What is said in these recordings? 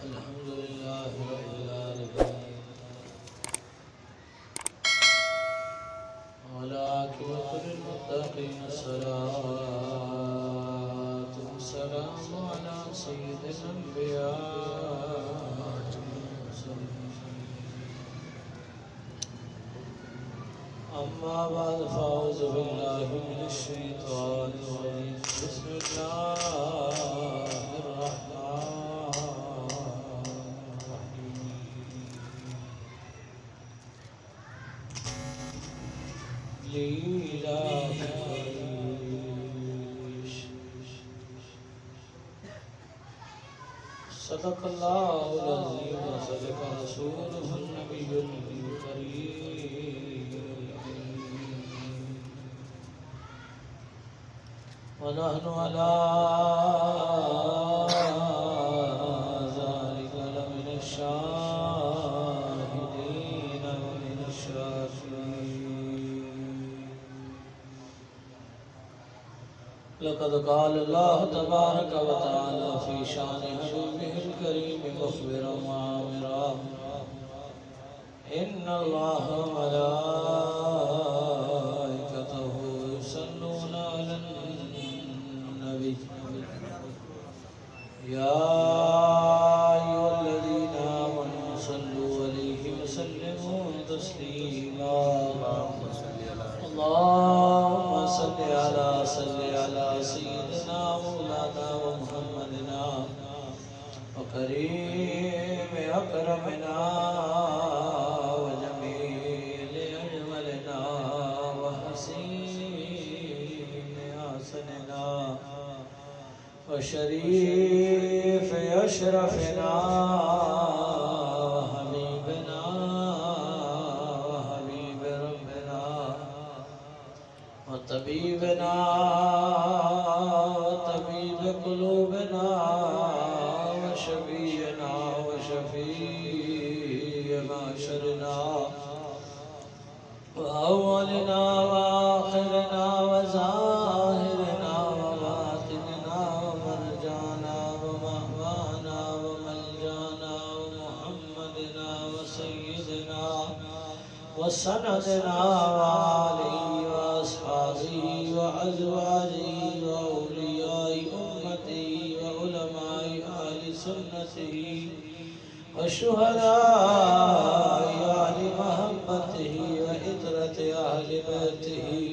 अल्हम्दुलिल्लाहि रब्बिल आलमीन वल आक़िबतु लिल मुत्तक़ीन अस्सलातु वस्सलामु अला सय्यिदिल अंबिया अम्मा बाद फ़अऊज़ु बिल्लाहि मिनश शैतानिर रजीम बिस्मिल्लाहिर रहमानिर रहीम लीलाफ़ क़ुरैश सदक़ल्लाहुल अज़ीम व सदक़ रसूलुहुन नबियुल करीम वनहनु अला ज़ालिका लमिनश शाहिदीन व मिनश शाकिरीन लक़द क़ाल अल्लाहु तबारक व तआला फ़ी शान हबीबिहिल करीम मुख़बिरन व आमिरन इन्नल्लाह व मलाइकतहु युसल्लूना अलन नबी या अय्युहल्लज़ीना आमनू सल्लू अलैहि व सल्लिमू तस्लीमा अल्लाहुम्मा सल्लि अला सय्यिदिना मौलाना व मुहम्मदिना व करीम अकरमना व जमील अजमलना व हसीन हसनना व शरीफ अशरफना हबीबना व हबीब रब्बना व तबीबना व तबीब क़ुलूबना व शफीअना व शफीअ माशरना व अव्वलना व आखिरना व ज़ाहिरना व बातिनना व मरजाना व महवाना व मलजाना व मुहम्मदना व सय्यिदना व सनदना व आलिहि व अस्हाबिहि व अज़वाजिहि व औलियाइ उम्मतिहि व उलमाइ अहलि सुन्नतिहि व शुहदाइ अहलि महब्बतिहि व इतरति अहलि बैतिहि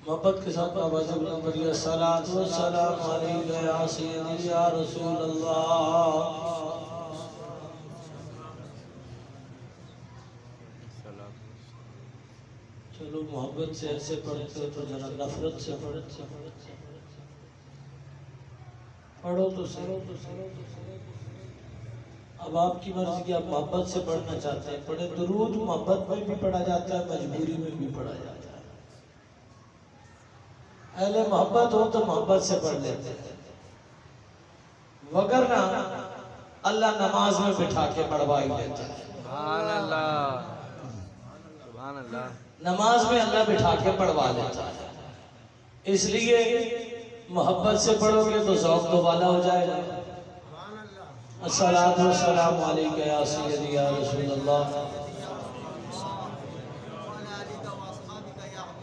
मोहब्बत के साथ आवाज़ बुलंद करिए सलात व सलाम अलैका या सय्यदी या रसूल अल्लाह। चलो मोहब्बत से ऐसे पढ़ते हो तो जरा नफरत से पढ़ो तो सही। अब आपकी मर्जी की आप मोहब्बत से पढ़ना चाहते हैं पढ़े। दुरूद मोहब्बत में भी पढ़ा जाता है, मजबूरी में भी पढ़ा जाता है। अहले मोहब्बत हो तो मोहब्बत से पढ़ लेते हैं, वगरना अल्लाह नमाज में बिठा के पढ़वा ही लेता है। सुभान अल्लाह, सुभान अल्लाह। नमाज में अल्लाह बिठा के पढ़वा लेता है। इसलिए मोहब्बत से पढ़ोगे तो ज़ौक़ तो वाला हो जाएगा। अस्सलातु वस्सलामु अलैका या सय्यदी या रसूल अल्लाह।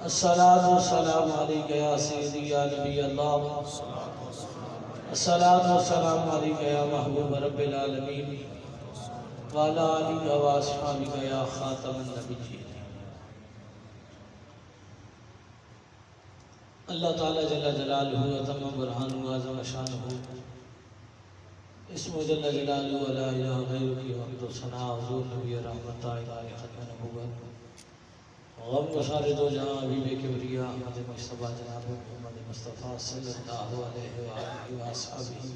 अस्सलातु वस्सलामु अलैका या सय्यदी या नबी अल्लाह। अस्सलातु वस्सलामु अलैका या महबूब रब्बिल आलमीन व अला आलिका व अस्हाबिका या खातमन नबिय्यीन। अल्लाह ताला जल्ला जलालुहु व तम्मा बुरहानुहु व अज़्ज़म शानुहु इस्मुहु जल्ला जलालुहु व ला इलाहा गैरुहु वहदहु सना हुज़ूर नबी रहमत इलाही खत्म नबुव्वत गम गुसारे दो जहां हबीब किबरिया अहमद मुस्तफा जनाब मोहम्मद मुस्तफा सल्लल्लाहु अलैहि व आलिहि व अस्हाबिही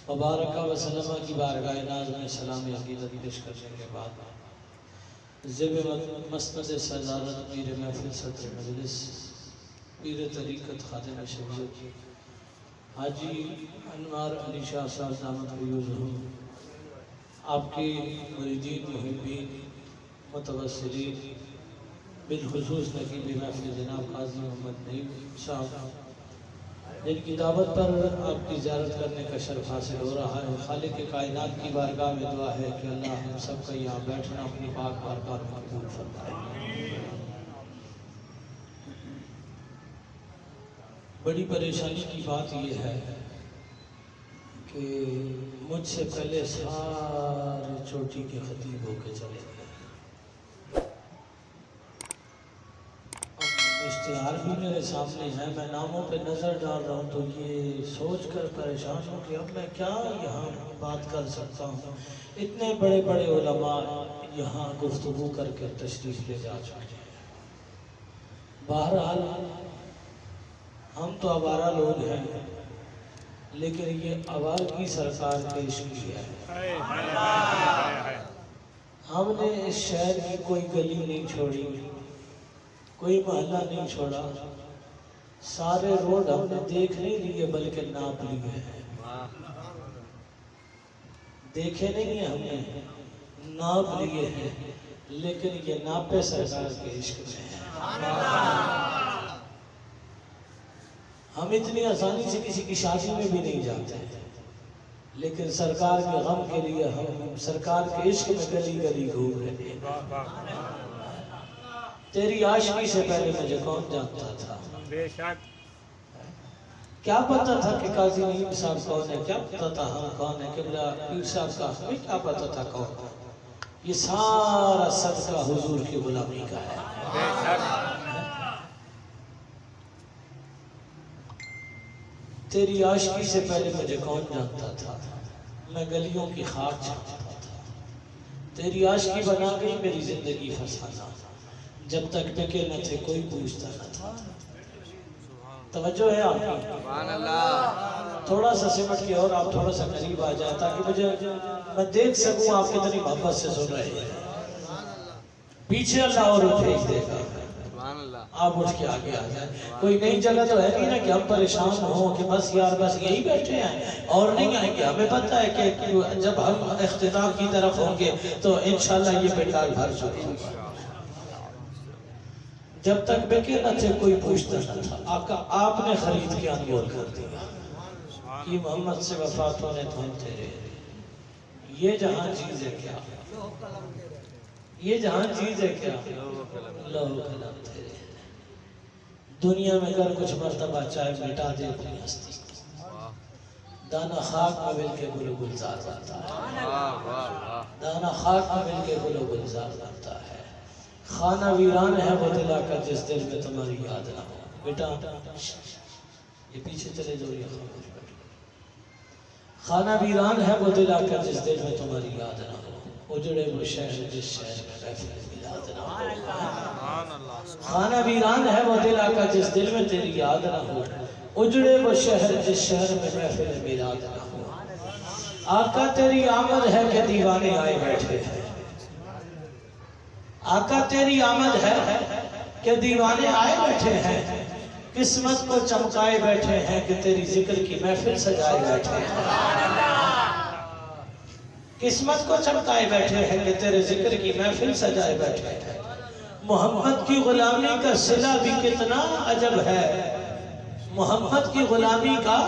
व बारक व सल्लम की बारगाह नाज़ में सलाम अक़ीदत पेश करने के बाद ज़ेब मस्नद सदारत पीर महफिल सदर मजलिस पीर तरीक़त खादिम शरीयत हाजी अनवार अली शाह साहब दामद फ़य्यूज़हु आपके मुरीदीन मुहिब्बीन मुतवस्सिलीन बिलखुसूस नकीब महफिल जनाब काजी मोहम्मद नईम साहब जिनकी दावत पर आपकी ज़ियारत करने का शर्फ हासिल हो रहा है। खालिक के कायनात की बारगाह में दुआ है कि अल्लाह हम सबका यहाँ बैठना अपनी पाक बारगाह में कबूल फरमाए। बड़ी परेशानी की बात यह है कि मुझसे पहले सारे चोटी के खतीब होके चले गए। इश्तिहार भी मेरे सामने है, मैं नामों पे नज़र डाल रहा हूँ तो ये सोच कर परेशान हूँ कि अब मैं क्या यहाँ बात कर सकता हूँ। इतने बड़े बड़े उलमा यहाँ गुफ्तगू करके तशरीफ़ ले जा चुके हैं। बहरहाल हम तो आवारा लोग हैं, लेकिन ये आवार की सरकार के इश्क है। हमने इस शहर की कोई गली नहीं छोड़ी, कोई मोहल्ला नहीं छोड़ा, सारे रोड हमने देख नहीं लिए बल्कि नाप लिए हैं। देखे नहीं है हमने, नाप लिए हैं, लेकिन ये नापे सरकार के इश्क में है। हम इतनी आसानी से किसी की शादी में भी नहीं जाते, लेकिन सरकार के गम के लिए हम सरकार के इश्क में गली गली घूम रहे हैं। तेरी आशिकी से पहले मुझे कौन जानता था? बेशक। क्या पता था कि काजी नईम साहब कौन है, क्या पता था हम कौन है, किबला पीर साहब का हमें क्या पता था कौन? ये सारा सदका हुजूर की गुलामी का है। बेशक। तेरी आशिकी से पहले मुझे कौन जानता था? मैं गलियों की खाक छापता था। तेरी आशिकी बना गई मेरी जिंदगी फसाना, जब तक टके न थे कोई पूछता न था। तवज्जो है आपकी? थोड़ा सा सिमट के और आप थोड़ा सा करीब आ जाए ताकि मुझे मैं देख सकूं आप कितनी मोहब्बत से सुन रहे हैं। पीछे अल्लाह और भेज देगा, आप उठ के आगे आ जाए। कोई नई जगह तो है नहीं ना कि हम परेशान हो कि बस यार बस यही बैठे हैं और नहीं आएंगे। हमें पता है कि जब हम इख्तिताम की तरफ होंगे तो इंशाल्लाह ये पेटाल भर चुके। जब तक बेके न थे कोई पूछता न था, आका आपने खरीद के अनमोल कर दिया कि मोहम्मद से वफात होने तो हम तेरे। ये जहां चीज है क्या, ये जहां चीज है क्या, लोहो कलम तेरे। दुनिया में अगर कुछ मर्तबा चाहे मिटा दे अपनी हस्ती, दाना खाक में मिल के गुल गुलजार बनता है। दाना खाक में मिल के गुल गुलजार बनता है। खाना वीरान है वो दिला का जिस दिल में तुम्हारी याद ना हो। बेटा ये पीछे चले जाओ, ये खाना वीरान है वो दिला का जिस दिल में तुम्हारी याद ना हो। उजड़े वो शहर जिस शहर में महफिल मिलाद ना हो। खाना वीरान है वो दिला का जिस दिल में तेरी याद ना हो। उजड़े वो शहर जिस शहर में महफिल मिलाद ना हो। आका तेरी आमद है कि दीवाने आए बैठे हैं। आका तेरी आमद है कि दीवाने आए बैठे हैं। किस्मत को चमकाए बैठे हैं कि तेरी जिक्र की महफिल सजाए बैठे हैं। किस्मत को चमकाए बैठे हैं कि तेरे जिक्र की महफिल सजाए बैठे हैं। मोहम्मद की गुलामी का सिला भी कितना अजब है। मोहम्मद की गुलामी का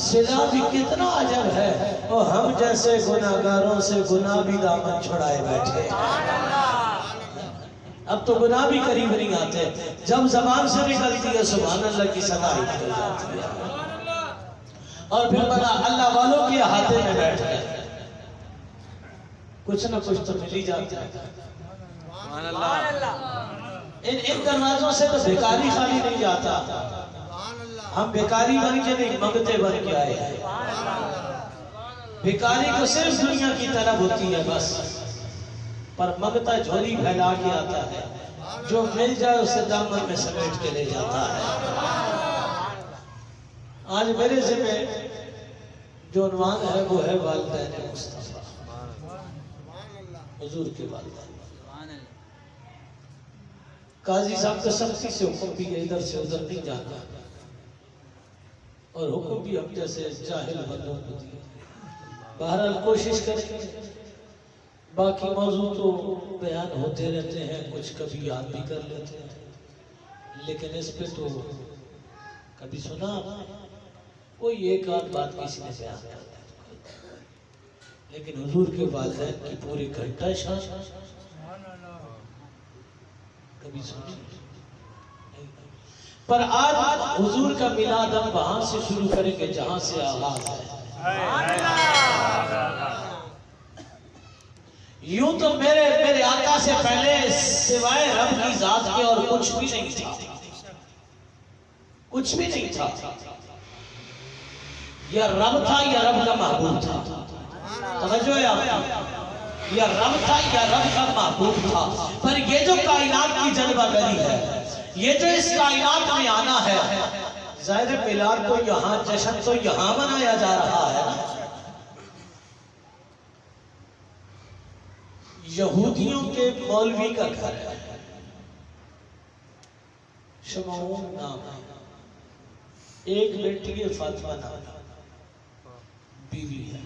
सिला भी कितना अजब है। और हम जैसे गुनाहगारों से गुनाह भी दामन छुड़ाए बैठे। अब तो गुनाह भी करीब नहीं आते, जब जबान से निकलती है सुभान अल्लाह की सदा ही निकल जाती है। और फिर बना अल्लाह वालों के हाथे में बैठ गए, कुछ ना कुछ तो मिल ही जाता है। इन दरवाजों से तो भिखारी खाली नहीं जाता। हम भिखारी बन के नहीं, मंगते बन के आए हैं। भिखारी को सिर्फ दुनिया की तलब होती है बस, पर मंगता झोली फैला के आता है। जो मिल जाए उसे दामन में समेट के ले जाता है। आज मेरे ज़िम्मे जो उन्वान है वो है वालिदैन मुस्तफा, हुजूर के वालिदैन। काजी साहब तो सख्ती से हुक्म भी इधर से उधर नहीं जाता, और हुक्म भी हम जैसे जाहिल बंदों को दिए। बहरहाल कोशिश करें, बाकी मौजू तो बयान होते रहते हैं, कुछ कभी याद भी कर लेते हैं, लेकिन इस पे तो कभी सुना कोई एक आध बात किसी ने बयान कर दी, लेकिन हुजूर के वालिदैन की पूरी घंटा शान कभी सुनी नहीं। पर आज हुजूर का मिलाद हम वहां से शुरू करेंगे जहां से आगाज है। यूं तो मेरे आका से पहले सिवाय रब की जात के और कुछ भी नहीं था, कुछ भी नहीं था। या रब था या रब का महबूब था। समझो या रब था या रब का महबूब था। पर ये जो कायनात की जलवागरी है, ये जो इस कायनात में आना है, जाहिर मिलाद तो यहाँ, जश्न तो यहाँ मनाया जा रहा है ना। यहूदियों के मौलवी का घर है, शमऊन नाम है, एक बेटी है फातिमा नाम, बीवी है,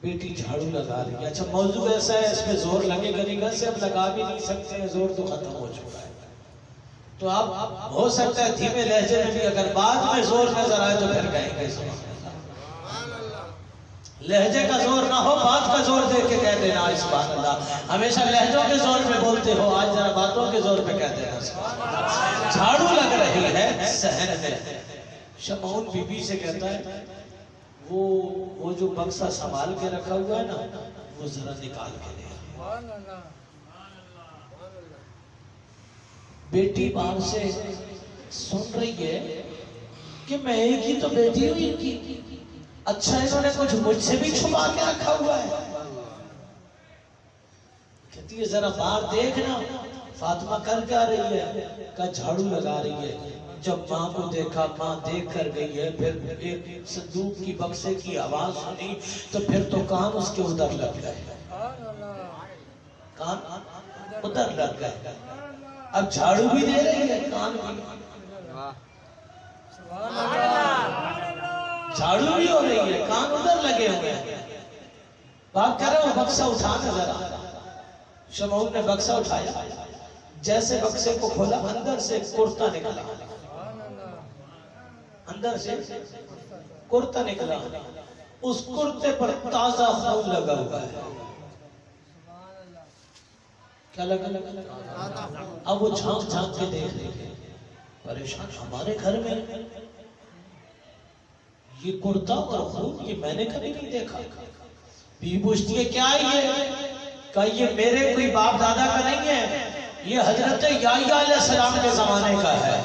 बेटी झाड़ू लगा रही है। अच्छा मौजू ऐसा है, इसमें जोर लगेगा नहीं, घर से अब लगा भी नहीं सकते हैं, जोर तो खत्म हो चुका है। तो आप हो सकता है धीमे लहजे में भी अगर बाद में जोर नजर आए तो फिर कहेंगे। लहजे का जोर ना हो, बात का जोर देख के कह देना सुभान अल्लाह। हमेशा लहजों के जोर पे बोलते हो, आज जरा बातों के जोर पे कह देना। झाड़ू लग रही है सहन में। शमऊन बीबी से कहता है वो जो बक्सा संभाल के रखा हुआ है ना, वो जरा निकाल के ले। बेटी बाहर से सुन रही है कि मैं एक ही तो बेटी हूं इनकी, अच्छा इन्होंने कुछ मुझसे भी छुपा के रखा हुआ है। कहती है जरा बाहर देखना। फातिमा कर क्या रही है? का झाड़ू लगा रही है। जब माँ को देखा, माँ देख कर गई है, फिर एक संदूक की बक्से की आवाज सुनी तो फिर तो कान उसके उधर लग गए, कान उधर लग गए। अब झाड़ू भी दे रही है, कान भी, झाड़ू भी हो रही है, कान उधर लगे हुए हैं। बात कर रहे हो बक्सा उठाना जरा। शमऊन ने बक्सा उठाया, जैसे बक्से को खोला अंदर से कुर्ता निकला, अंदर से कुर्ता निकला। उस कुर्ते पर ताजा खून लगा हुआ है। क्या लगा? अब वो झांक झांक के देख रही है, परेशान, हमारे घर में ये कुर्ता और खून, ये मैंने कभी नहीं देखा। बीवी पूछती है क्या है ये? क्या ये मेरे कोई बाप दादा का नहीं है, ये हजरत याह्या अलैहिस्सलाम के जमाने का है।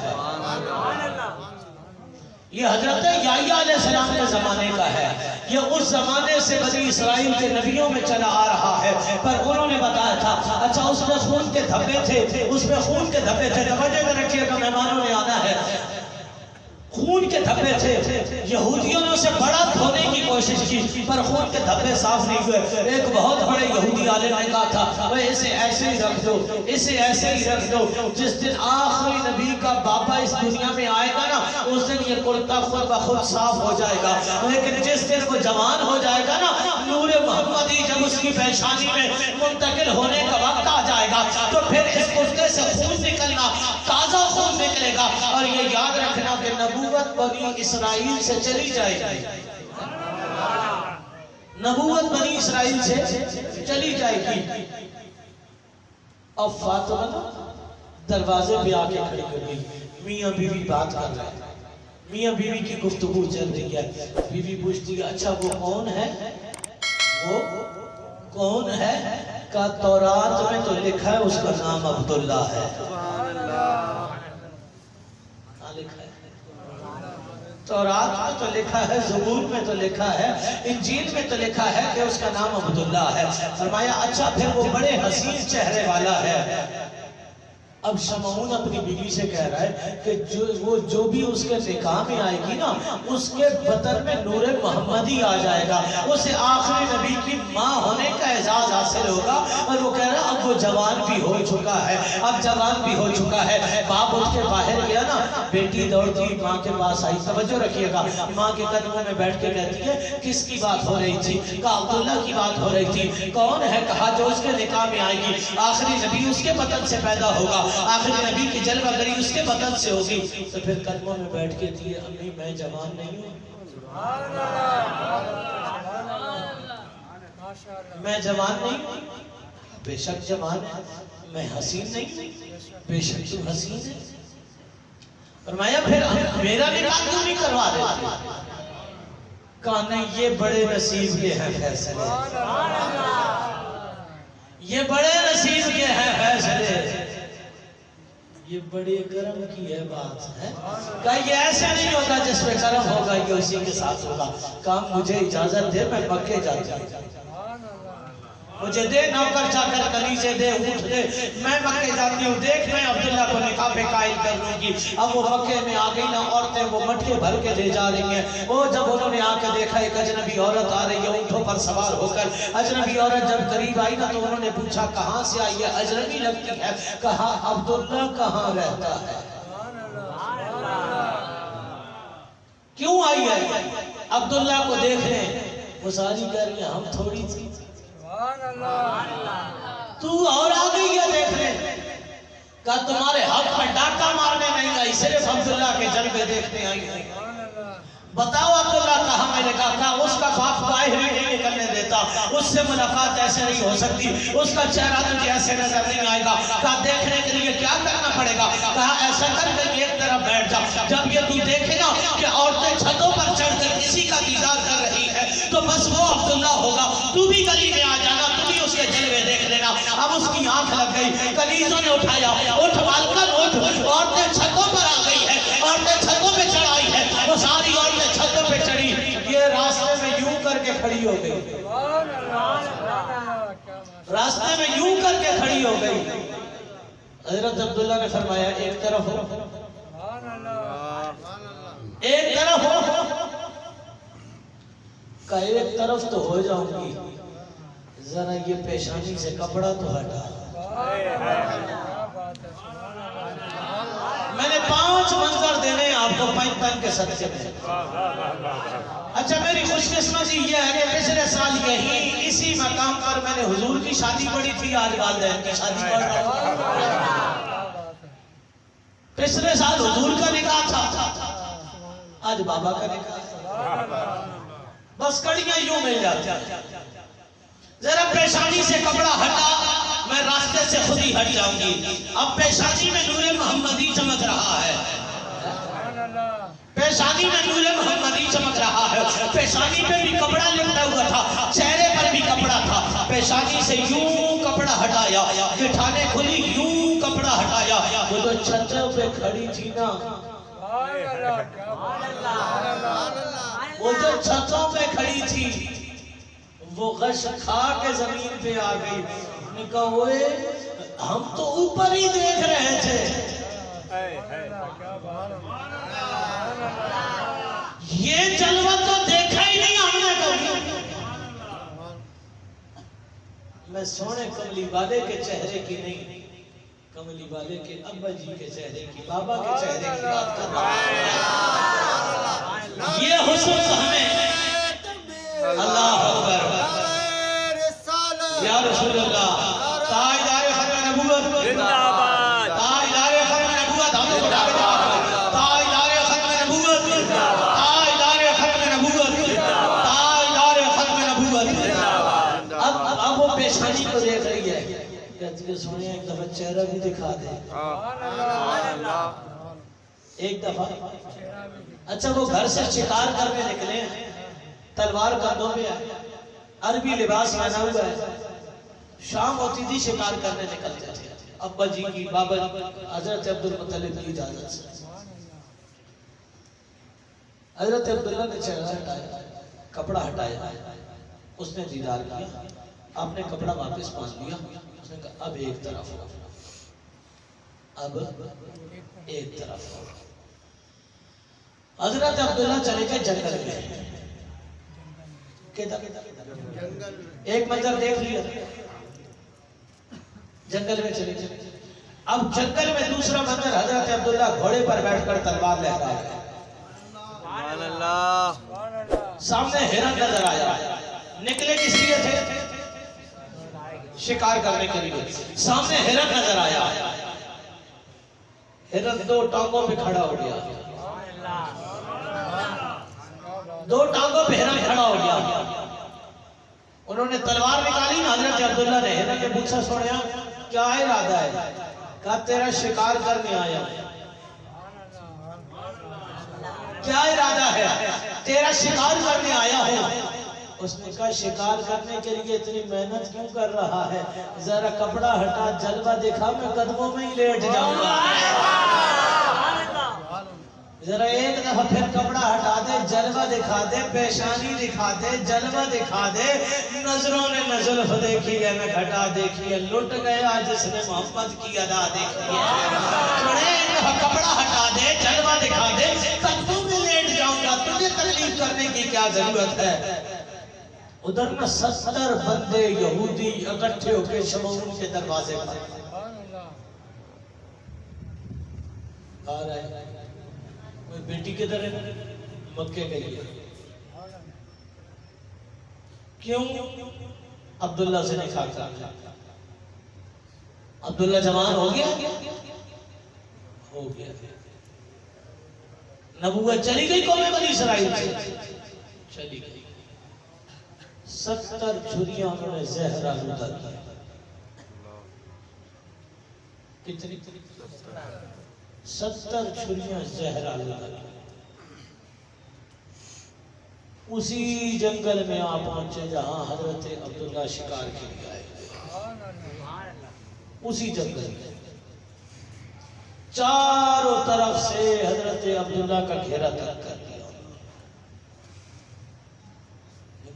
ये हजरत याह्या अलैहिस्सलाम के जमाने का है। ये उस जमाने से बनी इस्राइल के नबियों में चला आ रहा है। पर उन्होंने बताया था, अच्छा उसमें खून के धब्बे थे, उसमें खून के धब्बे थे। तवज्जो में रखिएगा, मेहमानों ने आना है। खून के धब्बे थे। यहूदियों ने उसे बड़ा धोने की कोशिश की पर खून के धब्बे साफ नहीं हुए। एक बहुत बड़े यहूदी आलिम ने कहा था, वह इसे ऐसे ही रख दो, इसे ऐसे ही रख दो। जिस दिन आखिरी नबी का बाबा इस दुनिया में आएगा ना, उस दिन ये कुर्ता खुद ब खुद साफ हो जाएगा। लेकिन जिस दिन वो जवान हो जाएगा ना, नूरे मोहम्मदी जब उसकी पेशानी में मुंतकिल होने का वक्त आ जाएगा, तो फिर इस कुर्ते से खून निकलना, ताजा खून निकलेगा। और ये याद रखना कि नबूवत बनी इस्राइल से चली जाएगी, नबूवत बनी इस्राइल से चली जाएगी। अब फातिमा दरवाजे पे आके खड़ी हो गई। मियां बीवी बात कर रहे हैं, मियां बीवी की गुफ्तगू चल रही है। बीवी पूछती है अच्छा वो कौन है? वो कौन है? का तौरात में तो लिखा है उसका नाम अब्दुल्ला है। लिखा है तौरात में तो लिखा है, ज़बूर में तो लिखा है, इंजील में तो लिखा है कि उसका नाम अब्दुल्ला है। फरमाया अच्छा फिर वो बड़े हसीन चेहरे वाला है। अब शमऊन अपनी बीवी से कह रहा है कि जो भी उसके निकाह में आएगी ना, उसके बदन में नूरे मोहम्मदी आ जाएगा, उसे आखिरी नबी की माँ होने का एजाज हासिल होगा। और वो कह रहा अब वो जवान भी हो चुका है, अब जवान भी हो चुका है। बाप उठ के बाहर गया ना, बेटी दौड़ती माँ के पास आई। तवज्जो रखिएगा, माँ के कदमों में बैठ के कहती है किसकी बात हो रही थी? कहा अब्दुल्ला की बात हो रही थी। कौन है? कहा जो उसके निकाह में आएगी, आखिरी नबी उसके बदन से पैदा होगा। आखिर नबी की जलवागरी उसके बदन से होगी। तो फिर कदमों में बैठ के दिए, अम्मी मैं जवान नहीं हूँ, मैं जवान नहीं हूँ, बेशक जवान है, मैं हसीन नहीं, बेशक तू हसीन है। फरमाया फिर मेरा निकाह क्यों नहीं करवा रहे? कहा नहीं, ये बड़े नसीब के हैं फैसले, ये बड़े नसीब के हैं फैसले, ये बड़े कर्म की है बात है। कहा ये ऐसे नहीं होगा जिसमें कर्म होगा ये उसी के साथ होगा। कहा मुझे इजाजत दे, मैं मक्के जाता हूं, मुझे दे नौकर चाकर कलीजे दे, ऊँट दे, मैं मक्के जाती हूँ। देख मैं अब्दुल्ला को निकाह पे कायल कर लूंगी। अब वो मक्के में आ गई ना, औरतें वो मटके भर के ले जा रही हैं। वो जब उन्होंने आके देखा एक अजनबी औरत आ रही है ऊँटों पर सवार होकर। अजनबी औरत जब करीब आई ना तो उन्होंने पूछा कहाँ से आई है, अजनबी लगती है। कहा अब्दुल्ला कहाँ रहता है, क्यों आई है अब्दुल्ला को देखने? वो सारी कह रही है हम थोड़ी सी, तू और आ गई है देखने। कहा तुम्हारे हक में डाका मारने नहीं आई, सिर्फ अब्दुल्ला के जलवे देखने आई है। बताओ अब्दुल्ला कहा? मैंने कहा उसका बाप बाहर नहीं निकलने देता, उससे मुलाकात ऐसे नहीं हो सकती, उसका चेहरा तुझे ऐसे नजर नहीं आएगा। कहा देखने के लिए क्या करना पड़ेगा? कहा ऐसा कर के एक तरफ बैठ जा, जब ये तू देखे ना कि औरतें छतों पर चढ़कर किसी का दीदार कर रही है तो बस वो अब्दुल्ला होगा। तू भी गली में आ जाना, तू भी उसके जलवे देख लेना। अब उसकी आंख लग गई, कलीजों ने उठाया, उठ बालकन उठ, औरतें छतों पर आ गई है, औरतें छतों पे चढ़ाई है। वो सारी औरतें छतों पे चढ़ी, ये रास्ते में यूं करके खड़ी हो गई, रास्ते में यूं करके खड़ी हो गई। हजरत अब्दुल्ला ने फरमाया एक तरफ हो, एक तरफ हो। का एक तरफ तो हो जाऊंगी, जरा ये पेशानी से कपड़ा तो हटा। मैंने 5 मंजर देने आपको पैंतन के सदके में। अच्छा मेरी खुशकिस्मती ये है कि पिछले साल यही इसी मकाम पर मैंने हुजूर की शादी पढ़ी थी, आज वालिदैन की शादी पढ़ रहा हूं। पिछले साल हुजूर का निकाह था, आज बाबा का निकाह। बस कड़ियां यूं मिल जाती। जरा पेशानी से कपड़ा हटा, मैं रास्ते से खुद ही हट जाऊंगी। अब पेशानी में नूरे मोहम्मदी चमक रहा है, पेशानी में नूरे मोहम्मदी चमक रहा है। पेशानी पे भी कपड़ा लिपटा हुआ था, चेहरे पर भी कपड़ा था। पेशानी से यूं कपड़ा हटाया, गिठाने खुली, यूं कपड़ा हटाया। वो तो छतों पे खड़ी थी ना, वो जो छतों पे खड़ी थी वो गश खा के जमीन पे आ गई। ने कहा ओए हम तो ऊपर ही देख रहे थे, ये जलवा तो देखा ही नहीं हमने कभी। मैं सोने कमली वाले के चेहरे की नहीं, कमली वाले के अब्बा जी के चेहरे की, बाबा के चेहरे की बात कर रहा हूं। ये हुस्न हमें अल्लाह अकबर या रसूल अल्लाह, ताजदार खत्म नबूवत जिंदाबाद, ताजदार खत्म नबूवत हम उठा के ताजदार खत्म नबूवत जिंदाबाद, ताजदार खत्म नबूवत जिंदाबाद, ताजदार खत्म नबूवत जिंदाबाद। अब वो पेशानी को देख रही है, कहती है सोनिया एक दफा चेहरा भी दिखा दे, एक दफा। अच्छा वो घर से शिकार करने निकले, तलवार कंधों पे है, अरबी लिबास पहना हुआ है, शाम होती थी शिकार करने निकलते थे। अब्बा जी की, बाबा हजरत अब्दुल मुत्तलिब की इजाजत से हजरत अब्दुल्ला ने चेहरा हटाया, कपड़ा हटाया, उसने दीदार किया, आपने कपड़ा वापस बांध लिया। उसने कहा अब एक तरफ हो, अब एक तरफ हो। हजरत अब्दुल्ला चले गए जंगल में, एक मंजर देख लिया, जंगल में चले गए। अब जंगल में दूसरा मंजर, हजरत अब्दुल्ला घोड़े पर बैठकर तलवार लहरा रहे, सामने हिरन नजर आया। निकले किस लिए थे? शिकार करने के लिए। सामने हिरन नजर आया, हिरन दो टांगों पे खड़ा हो गया, दो टांगों पे हिरन खड़ा हो गया। उन्होंने तलवार निकाली ना, हजरत अब्दुल्ला ने हिरन ने पूछा, सोनिया क्या इरादा है? कहा तेरा शिकार करने आया। क्या इरादा है? तेरा शिकार करने आया हूं। उसने कहा शिकार करने के लिए इतनी मेहनत क्यों कर रहा है? जरा कपड़ा हटा, जलवा दिखा, मैं कदमों में ही लेट जाऊंगा। जरा एक दफा फिर कपड़ा हटा दे, जलवा दिखा दे, पेशानी दिखा दे, जलवा दिखा दे। नजरों ने नजर देखी है, मैं घटा देखी है, लुट गया जिसने मोहब्बत की अदा देखी है। एक दफा कपड़ा हटा दे, जलवा दिखा दे, कदमों में लेट जाऊंगा, तुझे तकलीफ करने की क्या जरूरत है? उधर में 70 बंदे यहूदी इकट्ठे होकर शमऊन के दरवाजे पर आ रहे हैं। बेटी के तरह मक्के गई है। क्यों? अब्दुल्ला से निकाह कर। अब्दुल्ला जवान हो गया, हो गया। नबूवत चली गई कौम बनी इसराइल से, चली गई। 70 छुरियां उन्होंने जहर आलूदा किया। कितनी? 70 छुरियां जहर आलूदा। उसी जंगल में आप पहुंचे जहां हजरत अब्दुल्ला शिकार के लिए आए। उसी जंगल में चारों तरफ से हजरत अब्दुल्ला का घेरा तक कर दिया।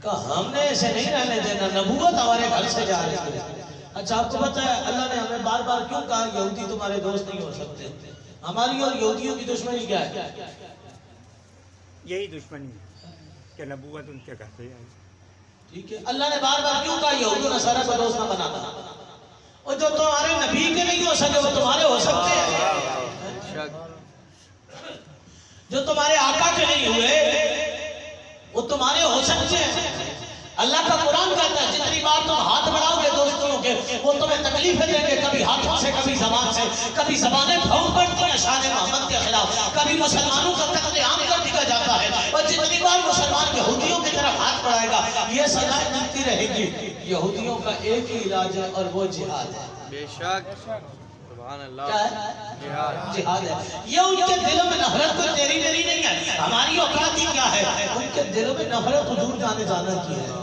कहा हमने ऐसे नहीं रहने देना, नबूवत हमारे घर से जा रही है। अच्छा आपको पता है अल्लाह ने हमें बार बार क्यों कहा यहूदी तुम्हारे दोस्त नहीं हो सकते? हमारी और यहूदियों की दुश्मनी क्या है? यही दुश्मनी है कि नबूवत उनके घर से आई। ठीक है, अल्लाह ने बार बार क्यों कहा यहूदी नसारा को दोस्त ना बनाना? और जो तुम्हारे नबी के नहीं हो सके वो तुम्हारे हो सकते हैं। जो तुम्हारे आका के नहीं हुए वो तुम्हारे हो सकते हैं। अल्लाह का कुरान कहता है जितनी बार तुम हाथ बढ़ाओगे दोस्तों के वो तुम्हें तकलीफें देंगे, कभी हाथों से, कभी जबान से। कभी जबानें भौंक पड़ती हैं शान मोहम्मद के खिलाफ, कभी मुसलमानों का कत्लेआम कर दिया जाता है। और जितनी बार मुसलमान यहूदियों की तरफ हाथ बढ़ाएगा ये सजाएं मिलती रहेगी। यहूदियों का एक ही इलाज है और वो जिहाद है। बेशक सुभान अल्लाह, क्या है? जिहाद है। ये उनके दिलों में नफरत कोई तेरी मेरी नहीं है, हमारी औकात ही क्या है? उनके दिलों में नफरत हुजूर जाने जाना की है।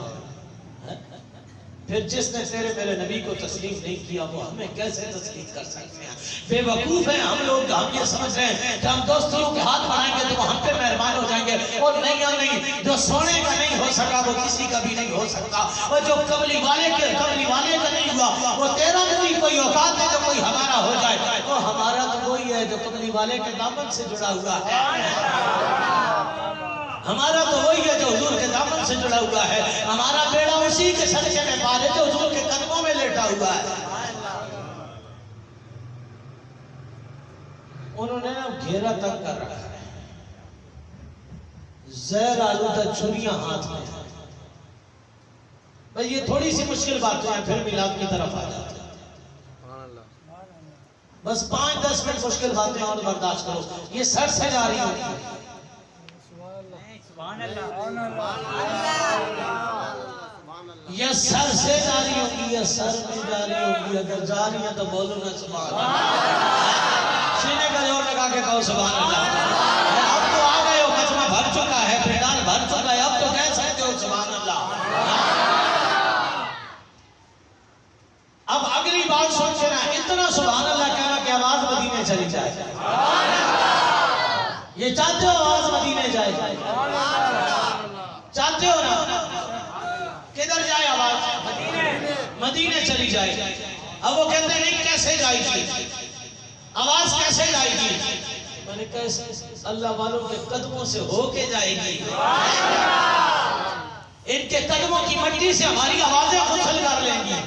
फिर जिसने तेरे मेरे नबी को तस्लीम नहीं किया वो हमें कैसे तस्लीम कर सकते हैं? बेवकूफ है हम लोग। हम ये समझ रहे हैं कि हम दोस्तों के हाथ बढ़ाएंगे तो वो हम पे मेहरबान हो जाएंगे। और नहीं या नहीं, जो सोने का नहीं हो सका वो किसी का भी नहीं हो सकता। और जो कमली वाले का नहीं हुआ वो तेरा नहीं कोई औकात है जो कोई हमारा हो जाए। तो हमारा तो वही है जो कमली वाले के दामन से जुड़ा हुआ है। हमारा तो वही है जो हुजूर के दामन से जुड़ा हुआ है। हमारा बेड़ा उसी के सदके में पार है जो हुजूर के कदमों में लेटा हुआ है। उन्होंने घेरा तक कर रखा है, जहर आलूदा छुरियां हाथ में है। भाई ये थोड़ी सी मुश्किल बातें हैं, फिर मिलाद की तरफ आ जाते हैं। बस 5-10 मिनट मुश्किल बातें और बर्दाश्त करो। ये सर से जा रही होती है, ये सर से जा रही होगी, ये सर में जा रही होगी। अगर जा रही है तो बोलो ना सुभान अल्लाह। सीने का जोर लगा के कहो सुभान अल्लाह। अब तो आ गए हो, कचरा भर चुका है, पेटाल भर चुका है, अब तो कह सकते हो सुभान अल्लाह। अब अगली बात सोचे ना, इतना सुभान अल्लाह कहना कि आवाज मदीने चली जाए। ये चाहते हो आवाज मदीने जाए? चाहते हो ना? किधर जाए आवाज? मदीने चली जाए। अब वो कहते हैं नहीं कैसे जाएगी आवाज, कैसे जाएगी? मैंने कैसे? अल्लाह वालों के कदमों से होके जाएगी। इनके कदमों की मिट्टी से हमारी आवाजें गुसल कर लेंगी।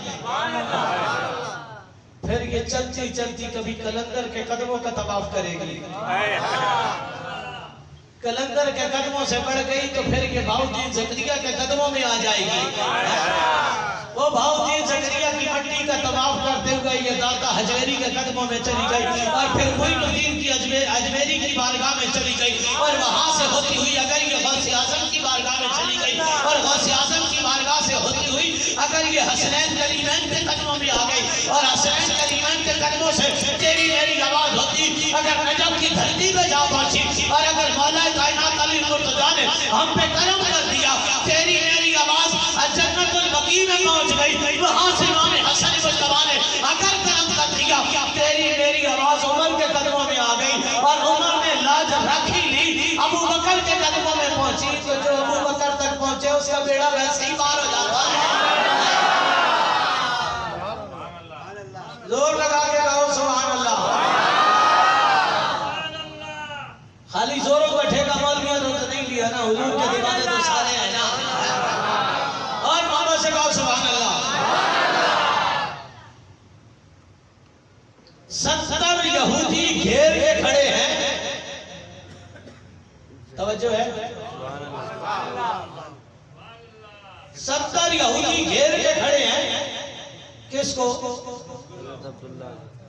फिर ये चलती चलती कभी कलंदर के कदमों का तवाफ करेगी, कलंदर के कदमों से बढ़ गई तो फिर ये बाउद्दीन ज़करिया के कदमों में आ जाएगी। वो वो भावदीन जकरिया की मट्टी का तवाफ करते हुए ये दाता हजवेरी के कदमों में चली गई और फिर मोइनुद्दीन की अजमेरी की बारगाह में चली गई और वहां से होती हुई अगर ये गौसे आजम की बारगाह में चली गई और गौसे आजम की बारगाह से होती हुई अगर ये हसनैन करीमैन के कदमों में आ गई और हसनैन करीमैन के कदमों से तेरी मेरी आवाज होती अगर नजब की धरती पे जा पहुंची और अगर मौला कायनात अली मुर्तजा ने हम पे करम कर दिया तेरी मेरी आवाज जन्नतुल बकी में पहुंच गई वहां से इमाम हसन मुर्तजा ने अगर करम कर दिया तेरी मेरी आवाज उमर के कदमों में आ गई और उमर ने लाज रख ही ली अबू बकर के कदमों में पहुंची तो जो अबू बकर तक पहुंचे उसका बेड़ा वैसे ही पार हो जाता है। जोर लगा के कहो सुभान अल्लाह। खाली जोरों का ठेका मौलवियों ने तो नहीं लिया ना, हुजूर के दीवाने तो सारे हैं ना। और मोहम्मद से कहो सुभान अल्लाह। 70 यहूदी घेर के खड़े हैं, तवज्जो है, 70 यहूदी घेर के खड़े हैं किसको?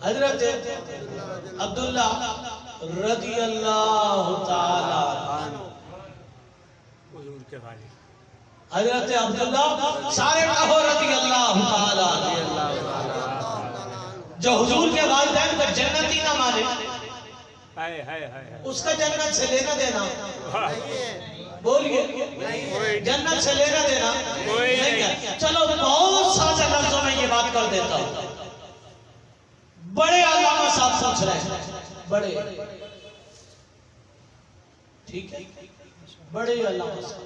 हजरत अब्दुल्ला रदी अल्लाह ताला हुजूर के वाले हजरत अब्दुल्ला सारे कहो रदी अल्लाह ताला जो हुजूर के वालिदैन को जन्नती ना माने हाय उसका जन्नत से लेना देना, बोलिए जन्नत से लेना देना नहीं है। चलो बहुत सारे लफ्जों में ये बात कर देता हूं। बड़े अल्लामा साहब पूछ रहे हैं, बड़े ठीक है, बड़े अल्लामा साहब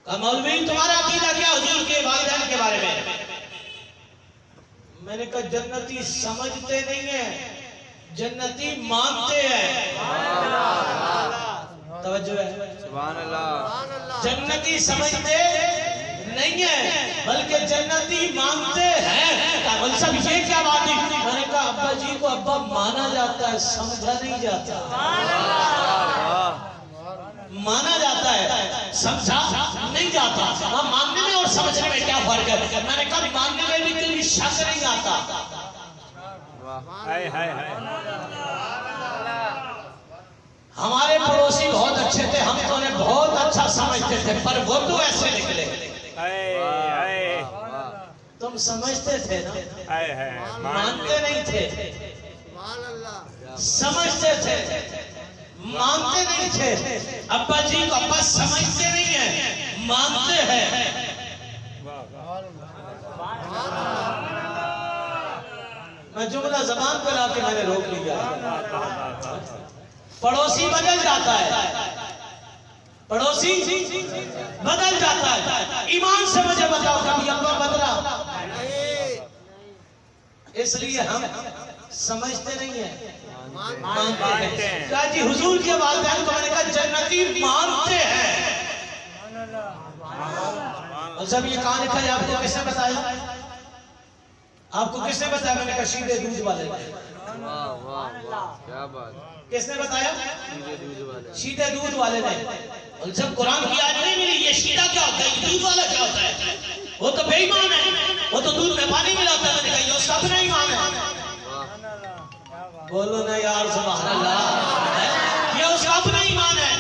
का मौलवी तुम्हारा अकीदा क्या हुजूर के वालिदैन के बारे में? मैंने कहा जन्नती समझते नहीं है, जन्नती मानते हैं। तवज्जो है, सुभान अल्लाह। जन्नती समझते नहीं है बल्कि जन्नती मानते हैं। बोल सब ये क्या बात है? मैंने कहा अब्बा जी को अब्बा माना जाता है, समझा नहीं जाता। माना जाता है, समझा नहीं जाता। हाँ, मानने में और समझने में क्या फर्क है? मैंने कहा मानने में भी कोई शक नहीं आता। हाय हमारे पड़ोसी बहुत अच्छे थे, हम तो उन्हें बहुत अच्छा समझते थे, पर वो तो ऐसे निकले। तुम समझते थे ना, मानते नहीं थे। समझते थे, मानते नहीं थे। अब्बा जी को अब्बा समझते नहीं है, मानते हैं। मैं जुमला जबान पर आके मैंने रोक लिया। पड़ोसी बदल जाता है, पड़ोसी बदल जाता है। ईमान से मुझे बताओ कभी अब्बा बदला? इसलिए हम समझते नहीं है, मानते हैं। क्या जी हुजूर के वालिदैन को मैंने कहा जन्नती मानते हैं। और जब ये कहां लिखा है आपको किसने बताया? आपको किसने बताया? मैंने कहा शीदे दूध वाले। वाह वाह वाह, क्या बात। किसने बताया? शीदे दूध वाले ने। और जब कुरान की आयत नहीं मिली ये शीदा क्या होता है, दूध वाला क्या होता है, वो तो बेईमान है, वो तो दूध में पानी मिलाता है। मैंने कहा ये उसका अपना ईमान है। बोलो ना यार सुभान अल्लाह। ये उसका अपना ईमान है,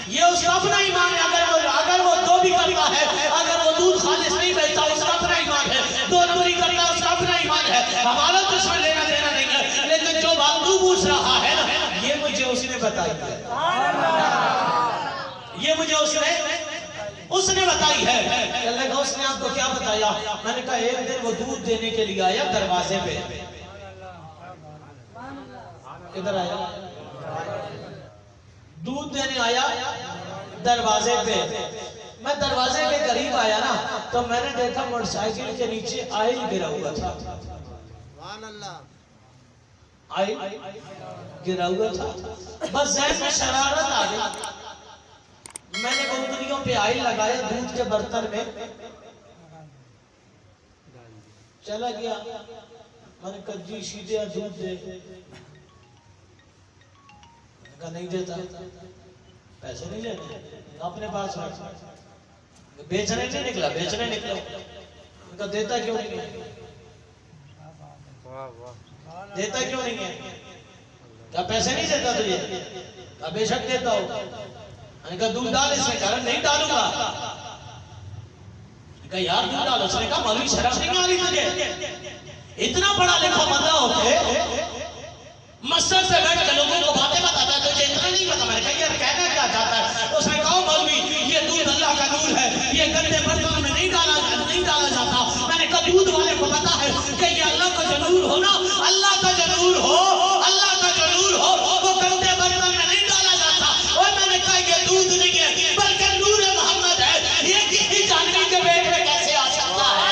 ये उसका अपना ईमान है। अगर वो दो भी करता है, अगर वो दूध खालिस नहीं बेचता उसका अपना ईमान है, 2 नंबरी करता है उसका अपना ईमान है। हमारा तो इसमें लेना देना नहीं है। लेकिन जो बात तू पूछ रहा है ना, ये मुझे उसने बताई है, ये मुझे उसने बताई है। अल्लाह का उसने आपको क्या बताया? मैंने कहा एक दिन वो दूध देने के लिए आया दरवाजे पे। इधर आया, दूध देने आया दरवाजे पे। मैं दरवाजे के करीब आया ना तो मैंने देखा मोटरसाइकिल के नीचे आयल गिरा हुआ था। आयल गिरा हुआ था। बस जहन में शरारत आ गई। मैंने बोतलियों पे आयल लगाया दूध के बर्तन में, चला गया। मैंने कहा जी सीधे दूध दे। नहीं देता, पैसे नहीं लेते अपने पास। बेचने नहीं निकला, बेचने निकला। उनका देता क्यों नहीं है? वाह वाह देता क्यों नहीं है? क्या पैसे नहीं देता तुझे? क्या बेशक देता हो। मैंने कहा दूध डाल इसमें, कहा नहीं डालूंगा। कहा यार दूध डालो। उसने कहा मौलवी शर्म नहीं आ रही तुझे? इतना बड़ा लिखा बंदा होके मस्जिद से बैठ के लोगों को बातें बताता है, तुझे इतना नहीं पता। मैंने कहा यार कहना क्या चाहता है? उसने कहा मौलवी ये दूध अल्लाह का नूर है, ये गंदे बर्तन में नहीं डाला जाता। मैंने कहा दूध वाले को पता है कि ये अल्लाह का जो नूर हो ना, अल्लाह का जो नूर हो, अल्लाह का जो नूर हो वो गंदे बर्तन में नहीं डाला जाता। और मैंने कहा ये दूध नहीं है बल्कि नूर मोहम्मद है। ये किसी जानवी के पेट में कैसे आ सकता है?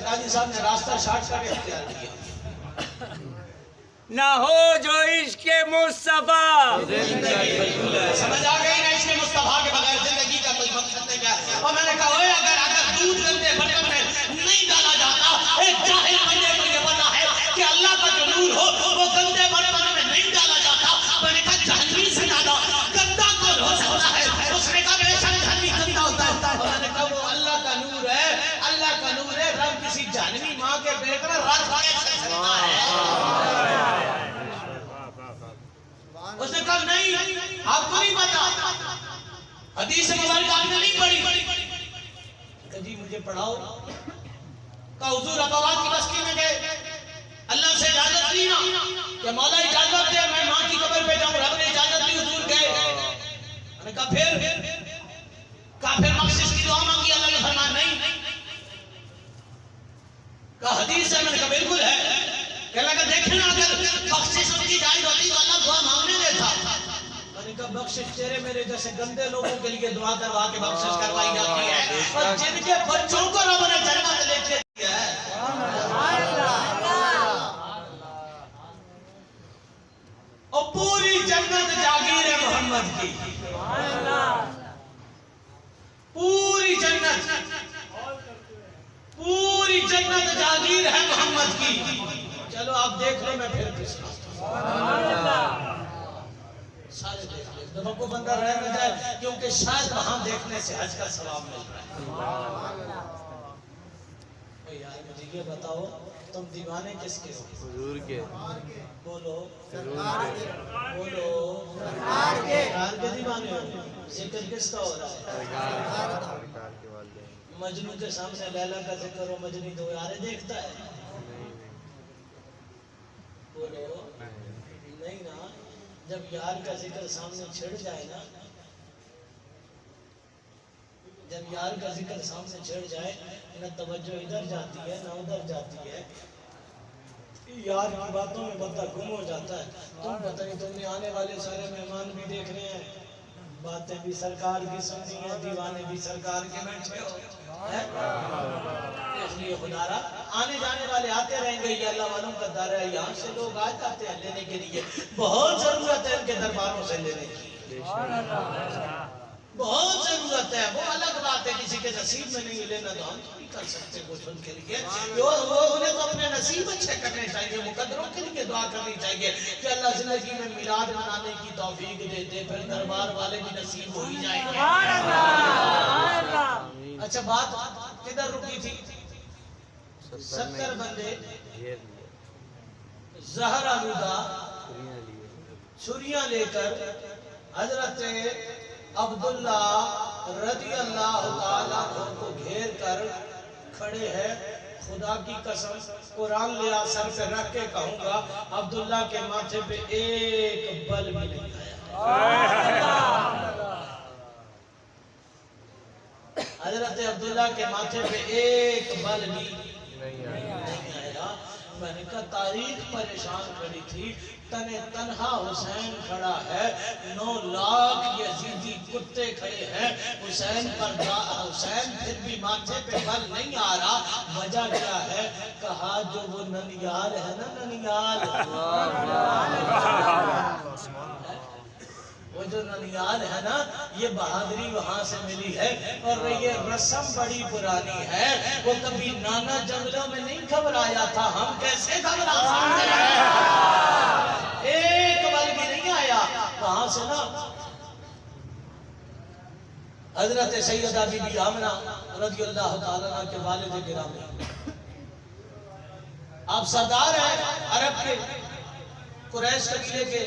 काजी साहब ने रास्ता शॉर्टकट इख्तियार किया। ना हो जो इश्क मुस्तफा, समझ आ गई ना? इश्क मुस्तफा के बगैर जिंदगी का कोई मकसद नहीं है। और मैंने कहा ओए अगर दूध गंदे बर्तन में नहीं डाला जाता, एक जाहिल बंदे को ये पता है कि अल्लाह का जो नूर हो वो गंदे बर्तन में नहीं डाला जाता। मैंने कहा जहन्नमी से ज्यादा गंदा कौन हो सकता है? उसने कहा बेशक जहन्नमी गंदा होता है। मैंने कहा वो अल्लाह का नूर है, अल्लाह का नूर है। रब किसी जहन्नमी माँ के पेट में रख कैसे सकता है? उसने कहा नहीं आपको नहीं पता, हदीस मुबारक आपने नहीं पढ़ी। जी मुझे पढ़ाओ। का हुजूर अबावात की बस्ती में गए, अल्लाह से इजाजत ली ना कि मौला इजाजत दे मैं माँ की कब्र पे जाऊं। रब ने इजाजत दी, हुजूर गए। मैंने कहा फिर बख्शिश की दुआ मांगी, अल्लाह ने फरमाया नहीं। का हदीस है? मैंने कहा बिल्कुल है। कहने लगा देखे ना अगर बख्शिश उनकी जायज होती तो अल्लाह दुआ मांगने देता। मैंने कहा बख्शिश तेरे मेरे जैसे गंदे लोगों के लिए दुआ करवा के बख्शिश करवाई जाती है, और जिनके बच्चों को रब ने जन्नत लेके दिया है। और पूरी जन्नत जागीर है मोहम्मद की, पूरी जन्नत जागीर है मोहम्मद की। चलो आप देख लो, मैं फिर सारे देख ले, को बंदा रह न जाए, क्योंकि शायद वहां देखने से हज का सवाब मिल रहा है। यार मुझे ये बताओ तुम दीवाने किसके हो? हुजूर के। बोलो सरकार के। बोलो सरकार के दीवाने हो। जिक्र किसका हो रहा है? सरकार के वाले। मजनू के सामने लैला का जिक्र हो, मजनू दो यारे देखता है? बोलो नहीं ना। जब यार का जिक्र सामने छिड़ जाए ना, जब यार का जिक्र सामने छिड़ जाए न तवज्जो इधर जाती है ना उधर जाती है। यार की बातों में बंदा गुम हो जाता है। तुम पता नहीं, तुमने आने वाले सारे मेहमान भी देख रहे हैं, बातें भी सरकार की सुननी है, दीवाने भी सरकार के बैठे हो। इसलिए खुदारा आने जाने वाले आते रहेंगे, ये अल्लाह वालों का दर है। यहाँ से लोग आ जाते हैं लेने के लिए, बहुत जरूरत है उनके दरबारों से लेने की, बहुत जरूरत है। वो अलग बात है, किसी के नसीब में नहीं लेना तो हम नहीं कर सकते कुछ उनके लिए। वो उन्हें तो अपने नसीब अच्छे करने चाहिए, मुकद्दरों के लिए दुआ करनी चाहिए कि अल्लाह जिंदगी में मिलाद मनाने की तौफीक दे दे, फिर दरबार वाले भी नसीब हो ही जाएंगे। अच्छा बात किधर रुकी थी? 70 बंदे जहर आलूदा छुरियां लेकर हजरत अब्दुल्ला रज़ी अल्लाह ताला को घेर कर खड़े हैं। खुदा की कसम कुरान ले आ सर पे रख के कहूंगा, अब्दुल्ला के माथे पे एक बल भी नहीं आया। हजरत अब्दुल्ला के माथे पे एक बल भी नहीं आया। मैंने कहा तारीख परेशान खड़ी थी, तने तन्हा हुसैन खड़ा है, 9 लाख यजीदी कुत्ते खड़े हैं, हुसैन फिर भी माथे पे बल नहीं आ रहा। वजह क्या है? कहा जो वो ननियाल है ना, ननियाल ननियाल है ना, ये बहादुरी वहां से मिली है। और ये रस्म बड़ी पुरानी है, वो कभी नाना जंगलों में नहीं घबराया था, हम कैसे घबरा सकते हैं। एक बल भी नहीं आया वहां से ना। हजरत सैयदा बीबी आमना रज़ियल्लाहु ताला अन्हा के वालिद गिरामी, आप सरदार हैं, अरब के कुरैश कबीले के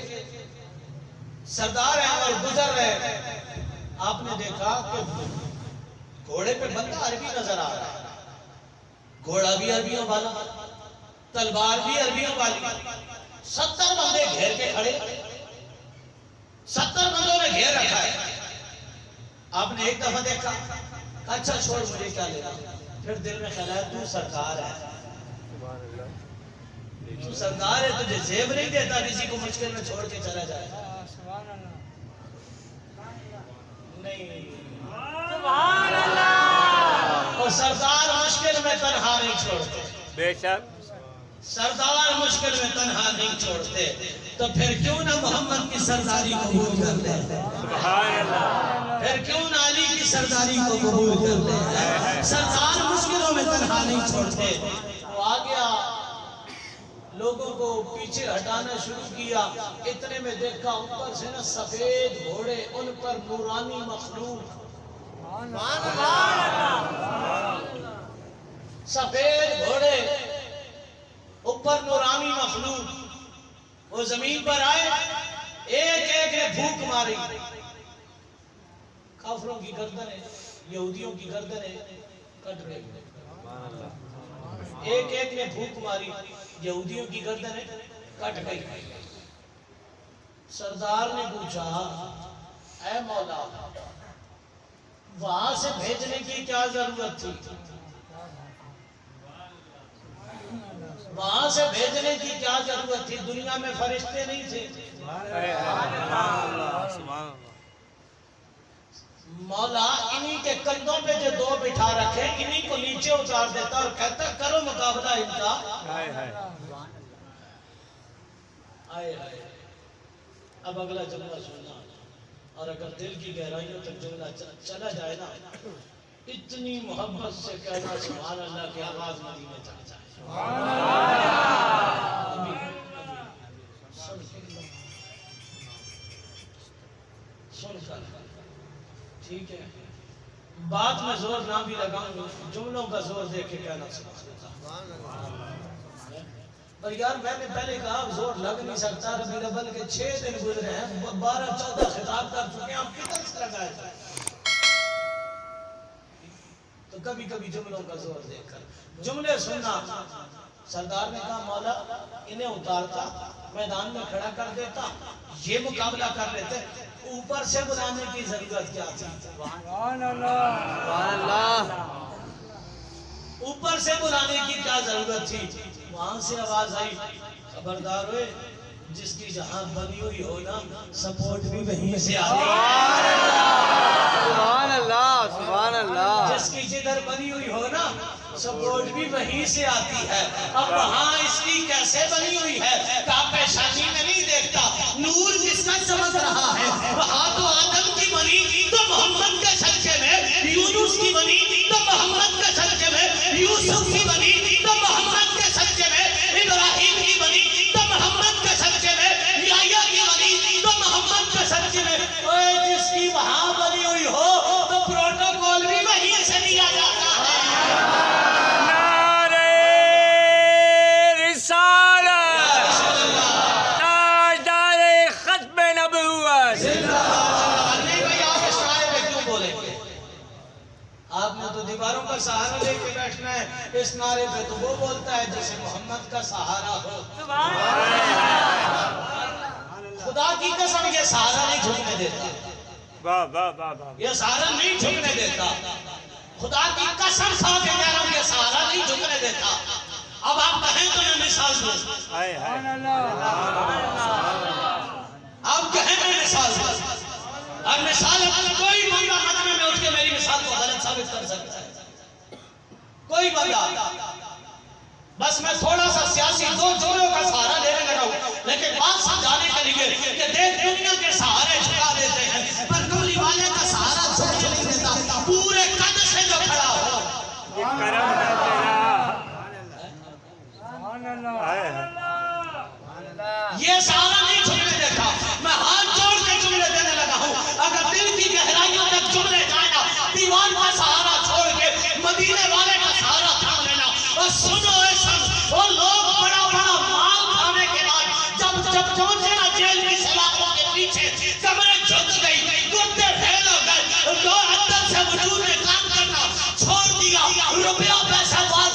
सरदार हैं और गुजर रहे। आपने देखा कि घोड़े पे बंदा अरबी नजर आ रहा है, घोड़ा भी अरबियों वाला, तलवार भी अरबियों वाली। 70 बंदे घेर के खड़े, 70 बंदों ने घेर रखा है। आपने एक दफा देखा, अच्छा छोड़ मुझे क्या लेना, फिर दिल में ख्याल है तू सरकार है, तू सरकार है, तुझे जेब नहीं देता किसी को मुश्किल में छोड़ के चला जाए। नहीं, और सरदार मुश्किल में तन्हा नहीं छोड़ते, बेशक सरदार मुश्किल में तन्हा नहीं छोड़ते। तो फिर क्यों ना मोहम्मद की सरदारी कबूल कर ले, फिर क्यों ना अली की सरदारी को कबूल कर ले। सरदार मुश्किलों में तन्हा नहीं छोड़ते। वो आ गया, लोगों को पीछे हटाना शुरू किया। इतने में देखा ऊपर से ना सफेद घोड़े, उन पर नूरानी मखलूक, सफेद घोड़े, ऊपर नूरानी मखलूक। वो जमीन पर आए, एक एक ने भूख मारी। काफिरों की गर्दनें, यहूदियों की गर्दनें कट गई। एक एक ने भूख मारी, यहूदियों की गर्दनें कट गई। सरदार ने पूछा, ऐ मौला, वहां से भेजने की क्या जरूरत थी, वहां से भेजने की क्या जरूरत थी, दुनिया में फरिश्ते नहीं थे। मौला इन्हीं के कंधों पे जो 2 बिठा रखे, इन्हीं को नीचे उतार देता और कहता करो मुकाबला इनका। आए आए। अब अगला जुमला सुनना, और अगर दिल की गहराइयों तक जुमला चला जाए ना, इतनी मोहब्बत से कहना सुभान अल्लाह की आवाज मदीने तक जाए। सुनकर ठीक है, बात में जोर ना भी लगाऊंगा, जुमलों का जोर देख के कहना सुभान। और यार मैंने पहले कहा जोर लग नहीं सकता, रबी अव्वल के 6 दिन गुजरे हैं, 12-14 खिताब कर चुके हैं, आप किधर से लगाए थे। तो कभी कभी जुमलों का जोर देखकर जुमले सुनना। सरदार ने कहा मौला इन्हें उतारता, मैदान में खड़ा कर देता, ये मुकाबला कर लेते, ऊपर से बुलाने की जरूरत क्या थी। ऊपर से बुलाने की क्या जरूरत थी। वहां से आवाज आई, खबरदार हुए, जिसकी जहां बनी हुई हो ना, सपोर्ट भी वहीं से आती है। सुभान अल्लाह, सुभान अल्लाह। जिसकी जिधर बनी हुई हो ना, सपोर्ट भी वहीं से आती है। अब वहां इसकी कैसे बनी हुई है, का पेशानी में नहीं देखता, नूर किसका चमक रहा है। वहां तो आदम की बनी तो मोहम्मद के सदके में, यूनुस की बनी तो मोहम्मद के सदके में, यूसुफ की बनी तो मोहम्मद के सदके में, इब्राहिम की बनी तो मोहम्मद के सदके में, याया की बनी तो मोहम्मद के सदके में। ओए जिसकी वहां बनी हुई हो तो प्रोटोकॉल भी वहीं से दिया जाता है। आपने तो दीवारों का सहारा लेके बैठना है, इस नारे पे तो वो बोलता है जैसे मोहम्मद का सहारा हो। खुदा की कसम ये सहारा नहीं झुकने देता, वाह वाह वाह वाह, ये सहारा नहीं झुकने देता। खुदा की कसम खा के कह रहा हूं, ये सहारा नहीं झुकने देता। अब आप कहें तो मैं मिसाल दूं, आप कहें मैं मिसाल दूं, और मिसाल कोई बंदा मजमे में उठ के मेरी मिसाल को गलत साबित कर सकता है, कोई बंदा। बस मैं थोड़ा सा सियासी 2 जोरों का सहारा लेने लगा हूं, लेकिन बात समझाने के लिए कि देख दुनिया के सहारे झुका देते हैं, ये सहारा नहीं झुकने देता। मैं हाथ जोड़ के जुमले देने लगा हूँ। अगर दिल की गहराइयों तक जुमले जाए ना, दीवार का सहारा छोड़ के मदीने वाले का सहारा थाम लेना। और सुनो ऐसा, वो लोग बड़ा बड़ा माल खाने के बाद जब पहुंचे ना जेल की सलाखों के पीछे, कमरे झुक गई, कुत्ते फेल हो गए, जो अंदर से वजूद में काम करना छोड़ दिया। रुपया पैसा बहुत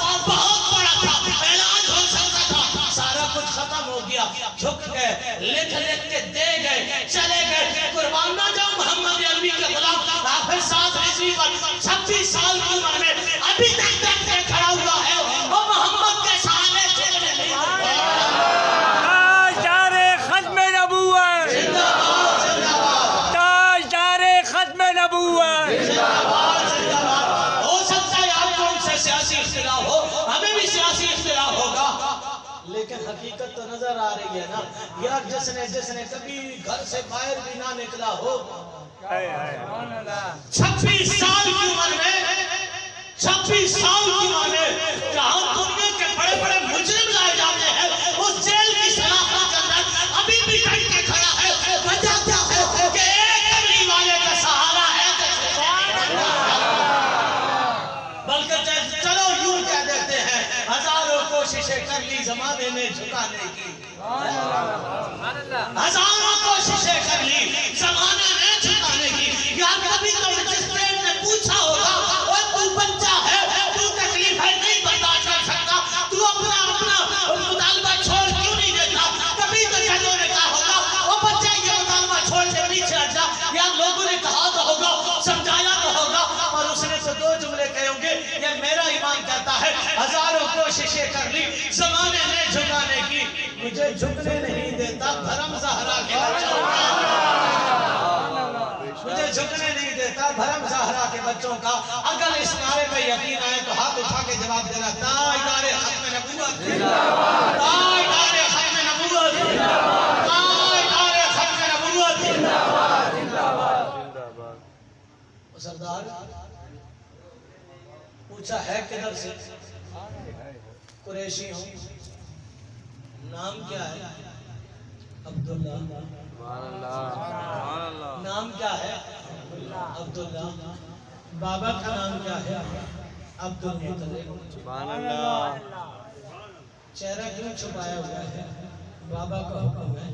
बड़ा था, इलाज हो सकता था, सारा कुछ खत्म हो गया। झुक गए, लिख लिख के दे गए, चले गए। कुर्बान ना जाओ मोहम्मद अरबी के गुलाम आखिर 7 ईस्वी पर 26 साल की उम्र में अभी तक डट खड़ा हुआ है और मोहम्मद के सहारे झुकने नहीं दिया। ताजदारे खत्म नबूवत, जिंदाबाद जिंदाबाद, ताजदारे खत्म नबूवत। जिंदाबाद जिंदाबाद। हो सकता है आपको उनसे सियासी इख्तिलाफ हो, हमें भी सियासी इख्तिलाफ होगा, लेकिन हकीकत तो नजर आ रही है ना यार। जिसने कभी घर से बाहर भी ना निकला हो, 26 साल की उम्र में, 26 साल की उम्र में जहां दुनिया के बड़े बड़े मुजरिम लाए जाते हैं, उस जेल की सलाखों के अंदर अभी भी डट के खड़ा है। वजह क्या है कि एक कमली वाले का सहारा है। बल्कि चलो यूं कह देते हैं, हजारों कोशिशें कर ली जमाने ने झुकाने की, हजारों कोशिशें कर ली जमाने ने झुकाने की। यार कभी तो मजिस्ट्रेट ने पूछा होगा, और तू बच्चा है, तू तकलीफ है नहीं बर्दाश्त कर सकता, तू अपना मुतालबा छोड़ क्यों नहीं देता? कभी तो जजों ने कहा होगा, वो बच्चा ये मुतालबा छोड़ के पीछे हट जा। यार लोगों ने कहा तो होगा, समझाया तो होगा, और उसने तो 2 जुमले कहे होंगे, ये मेरा ईमान कहता है हजारों कोशिशें कर ली जमाने ने झुकाने की, मुझे झुकने नहीं देता भरम ज़हरा के बच्चों का, मुझे झुकने नहीं देता भरम ज़हरा के बच्चों का। अगर इस नारे पे यकीन आए तो हाथ उठा के जवाब देना, ताजदारे खत्म नबूवत जिंदाबाद, ताजदारे खत्म नबूवत जिंदाबाद, ताजदारे खत्म नबूवत जिंदाबाद जिंदाबाद। सरदार पूछा है किधर से? कुरैशी हूँ। नाम क्या है? अब्दुल्ला। नाम क्या है? अब्दुल्ला। बाबा का नाम क्या है? अब्दुल मुत्तलिब। चेहरा क्यों छुपाया हुआ है? बाबा का हुक्म है।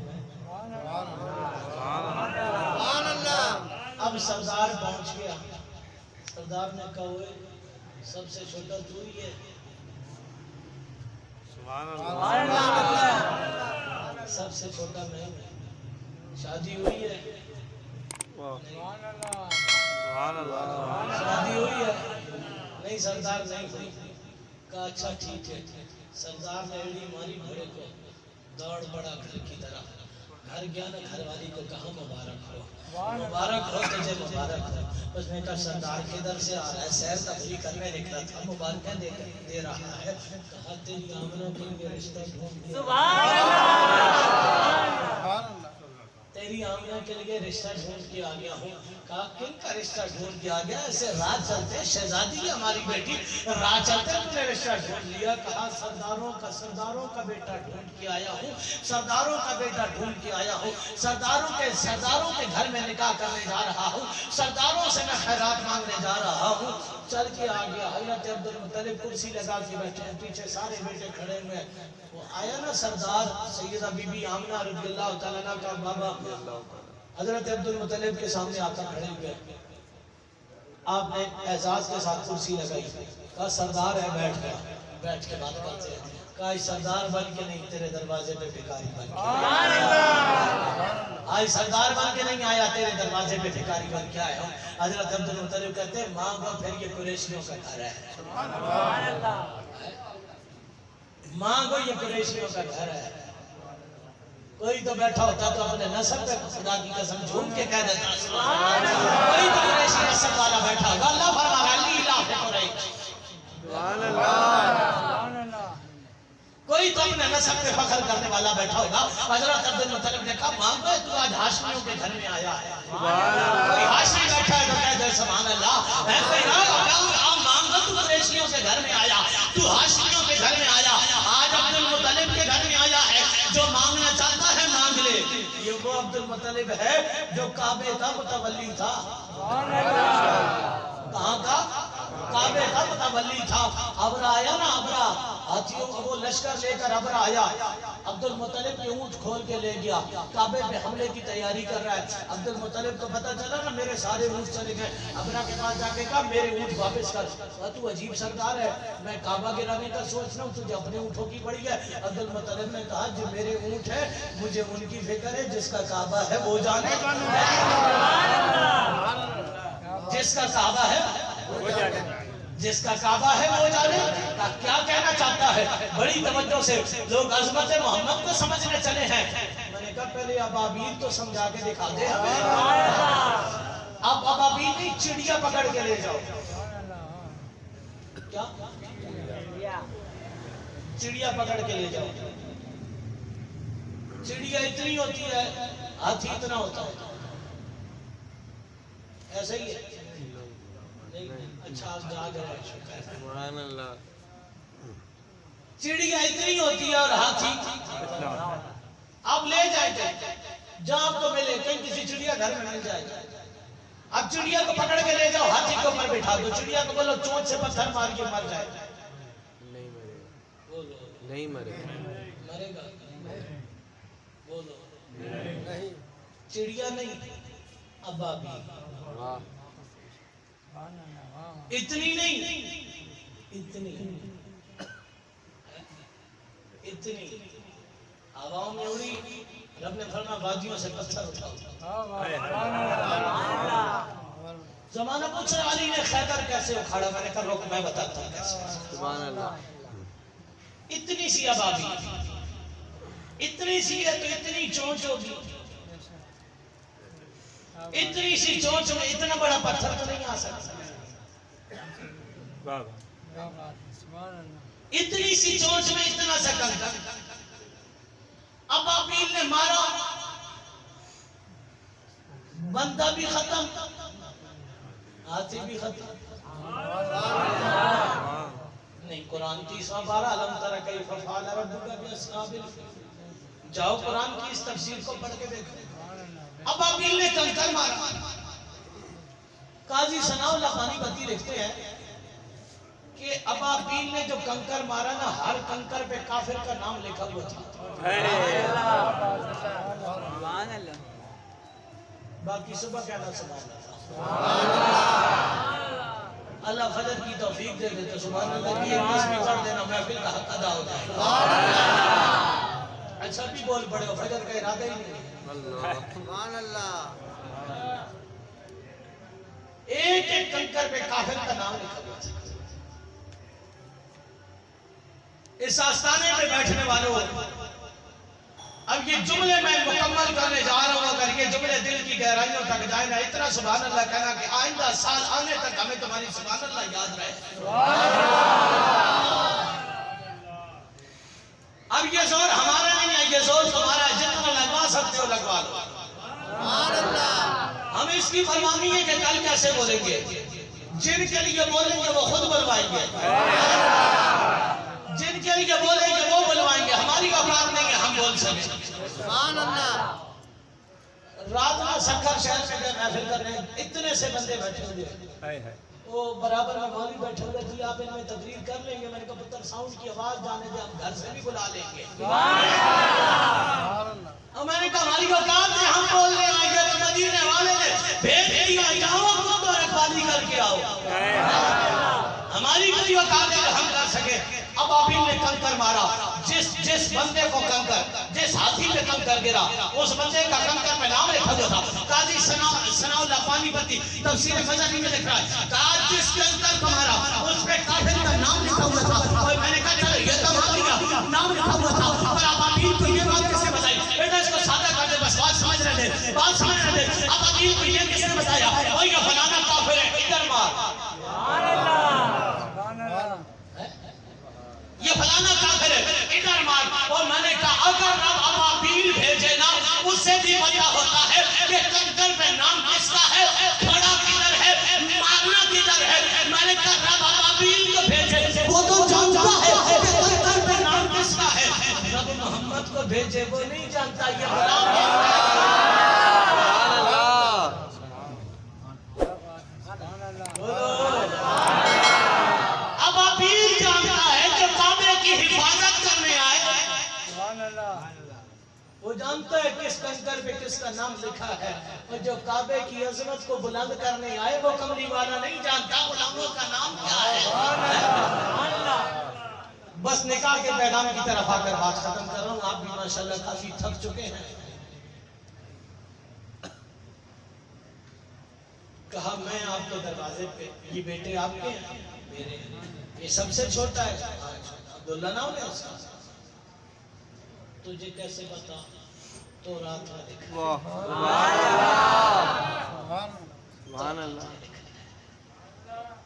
अब सरदार पहुंच गया। सरदार ने कहा सबसे छोटा तू ही है। सबसे छोटा मैं। शादी हुई है? शादी हुई है? नहीं सरदार नहीं हुई। कहा अच्छा ठीक है। सरदार ने एड़ी मारी घोड़े को, दौड़ पड़ा घर की तरफ। घर गया ना, घरवाली को कहा मुबारक हो, मुबारक हो तुझे, मुबारक हो। उसने कहा सरदार किधर से आ रहा है? सैर तफरीह करने निकला था, मुबारकें दे रहा है। कहा तेरी आमनों के लिए रिश्ता ढूंढ लिया। तेरी आमना के लिए रिश्ता ढूंढ के आ गया हूँ। कहा किन का रिश्ता ढूंढ के आ गया? ऐसे रात चलते, शहजादी है हमारी बेटी, रात चलते तुमने रिश्ता ढूंढ लिया। कहा सरदारों का बेटा ढूंढ के आया हूँ, सरदारों का बेटा ढूंढ के आया हूँ। सरदारों के घर में निकाह करने जा रहा हूँ, सरदारों से मैं खैरात मांगने जा रहा हूँ। चल के आ गया। हजरत अब्दुल मुत्तलिब कुर्सी लगा के बैठे हैं, पीछे सारे बेटे खड़े हुए। वो आया ना सरदार सैयदा बीबी आमना रज़ियल्लाहु तआला अन्हा का बाबा हजरत अब्दुल मुत्तलिब के सामने आकर खड़े हुए। आपने एजाज के साथ कुर्सी लगाई। कहा सरदार है, बैठ गया। बैठ के बात करते हैं। कहा सरदार बन के नहीं, तेरे दरवाजे पे भिखारी बन के। आज सरदार बन के नहीं आया, तेरे दरवाजे पे भिखारी बन के आया हूँ। हजरत अब्दुल मुत्तलिब कहते हैं मांगो फिर ये कुरैशियों का घर है, मांगो ये कुरैशियों का घर है। कोई तो बैठा होता तो अपने नस्ल पे खुदा की कसम झूम के कह देता। कोई तो कुरैशी नस्ल वाला बैठा होगा, अल्लाह फरमा रहा है कोई तो अपने नस्ल पे फख्र करने वाला बैठा होगा। हजरत अब्दुल मुत्तलिब ने कहा मांगो तू आज हाशमियों के घर में आया है। कोई हाशमी बैठा है तो कह दे सुभान अल्लाह। मांगो तू कुरैशियों के घर में आया, तू हाशमियों के घर में आया। आज अब्दुल मुत्तलिब के घर में आया है। जो मांगना चाहता है ये वो अब्दुल मुत्तलिब है जो काबे का मुतवल्ली था। कहाँ का? काबे का मुतवल्ली था। अबरा आया ना, अबरा हाथियों वो लश्कर लेकर अबरा आया, अब्दुल मुत्तलिब के ऊँट खोल के ले गया, काबे पे हमले की तैयारी कर रहा है। अब्दुल मुत्तलिब को पता चला ना मेरे सारे ऊँट चले गए, अबरा के पास जाके कहा मेरे ऊँट वापस कर। तू अजीब सरदार है, मैं काबा गिराने का सोच रहा हूँ, तुझे अपने ऊँटों की पड़ी है। अब्दुल मुत्तलिब ने कहा जो मेरे ऊँट है मुझे उनकी फिक्र है, जिसका काबा है वो जाने, जिसका काबा है वो जाने, जिसका काबा है वो जाने। का क्या कहना चाहता है? बड़ी तवज्जो से लोग अज़मत मोहम्मद को समझने चले हैं। मैंने कहा पहले अबाबील तो समझा के दिखा दे हमें। अब अबाबील नहीं, चिड़िया पकड़ के ले जाओ। क्या? चिड़िया पकड़ के ले जाओ। चिड़िया इतनी होती है, हाथी इतना होता है, ऐसा ही है। अच्छा जाग रहा है, सुभान अल्लाह। चिड़िया इतनी होती है और हाथी। अब ले जाएंगे जहाँ आपको मिले, कहीं किसी चिड़िया घर में मिल जाएगा। अब चिड़िया को पकड़ के ले जाओ, हाथी के ऊपर बैठा दो, चिड़िया को बोलो चोंच से पत्थर मार के मर जाए। नहीं मरेगा, नहीं मरेगा, मरेगा? बोलो नहीं, चिड़िया नहीं, अबाबील। वाह, इतनी नहीं, इतनी इतनी हवाओं में उड़ी, रब ने फरमाया वादियों से पत्थर उठाओ। जमाना पूछ रहा अली ने खैबर कैसे उखाड़ा, मैंने कहा रुक मैं बताता हूँ कैसे। सुभान अल्लाह। इतनी सी अबाबील, इतनी सी है तो इतनी चोंच होगी, इतनी सी चोंच में इतना बड़ा पत्थर तो नहीं आ सकता। इतनी सी चोंच में इतना सा कंकर। अबाबील ने मारा, बंदा भी खत्म, हाथी भी खत्म। नहीं, कुरान की 312 अलम तरा कैफ़ फ़अल रब्बुका बिअस्हाबिल फ़ील। जाओ कुरान की इस तफसीर को पढ़ के देखो। अबाबील ने कंकर मारा। काजी सनाउल्लाह पानीपती लिखते हैं कि अबाबील ने जो कंकर मारा ना, हर कंकर पे काफिर का नाम लिखा हुआ था। बाकी सुबह कहना सुभान अल्लाह फजर की तौफीक दे दे तो सुभान अल्लाह की एक तस्बीह पढ़ देना, महफिल का हक अदा हो जाएगा। अच्छा भी बोल पड़े, फजर का इरादा ही नहीं। सुभान अल्लाह। एक एक कंकर पे काफिर का नाम लिखा हुआ था। इस आस्थाने पे बैठने वालों, अब ये जुमले मैं मुकम्मल करने जा रहा हूँ, अगर ये जुमले दिल की गहराइयों तक जाए ना, इतना सुभान अल्लाह कहना कि आइंदा साल आने तक हमें तुम्हारी सुभान अल्लाह याद रहे। अब ये जोर हमारा नहीं है, ये जोर तुम्हारा, जितना लगवा सकते हो लगवा लो। हम इसकी परवाह नहीं है कि कल कैसे बोलेंगे, जिनके लिए बोलेंगे वो खुद बुलवाएंगे, जिनके लिए बोलेंगे वो बुलवाएंगे, हमारी औकात नहीं है हम बोल सके। रात में सखर शहर में गए महफिल करने, इतने से बंदे बैठे हुए, वो बराबर में मौलवी बैठे हुए थे, आप इनमें तकरीर कर लेंगे। मैंने कहा पुत्र साउंड की आवाज जाने दे, हम घर से भी बुला लेंगे। और मैंने कहा हमारी औकात है, हम बोल रहे हैं तो मदीने वाले ने भेज दिया, जाओ खुद तो रखवाली करके आओ। हमारी कोई औकात है हम कर सके। अब आप ने कंकर मारा, जिस बंदे को कंकर, जिस हाथी पे कंकर गिरा, उस बंदे का कंकर पे नाम लिखा हुआ था। काजी सनाउल्लाह पानीपती तफसीर फजरी में लिख रहा है, काज जिस कंकर को मारा उस पे काफिर का नाम लिखा हुआ था। और मैंने कहा चलो ये तो मान लिया, नाम लिखा हुआ था, पर अबाबील को ये बात किसने बताई? बेटा इसको सादा कर दे, बस बात समझ रहे थे, बात समझ रहे थे। अबाबील को ये किसने बताया? वो ये फलाना काफिर है, इधर मार, ये फलाना काफिर है, इधर मार। और मैंने कहा अगर रब अबाबील भेजे ना, उससे भी पता होता है कि कंकर पे नाम किसका है, खड़ा किधर है, मारना किधर है। मैंने कहा रब अबाबील को भेजे, वो तो जानता है कि कंकर पे नाम किसका है। रब मोहम्मद को भेजे, वो नहीं जानता, ये गुलाम है। वो जानता है किस कंकर पे किसका नाम लिखा है। और जो काबे की अजमत को बुलंद करने आए वो कमली वाला नहीं जानता गुलामों का नाम क्या है। बस निकाह के पैगाम की तरफ आकर बात खत्म कर रहा हूँ। आप भी माशाल्लाह काफी थक चुके हैं। कहा मैं आपके दरवाजे पे, ये बेटे आपके हैं? मेरे हैं। ये सबसे छोटा है, अब्दुल्ला नाम है उसका। तुझे कैसे बता? तो रात में देखा।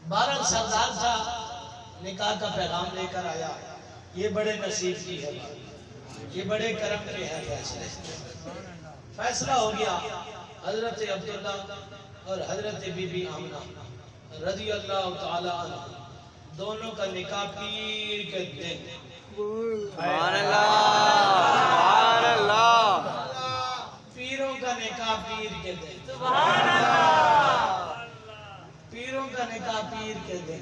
बारह सरदार था, निकाह का पैगाम लेकर आया। ये बड़े नसीब की है, ये बड़े करम के है। फैसला हो गया। हजरत अब्दुल्ला और हजरत बीबी आमना रजी अल्लाह ताला अन्हा दोनों का निकाह पीर के दिन, पीरों का निकाह पीर के दिन, पीरों का निकाह पीर के दिन।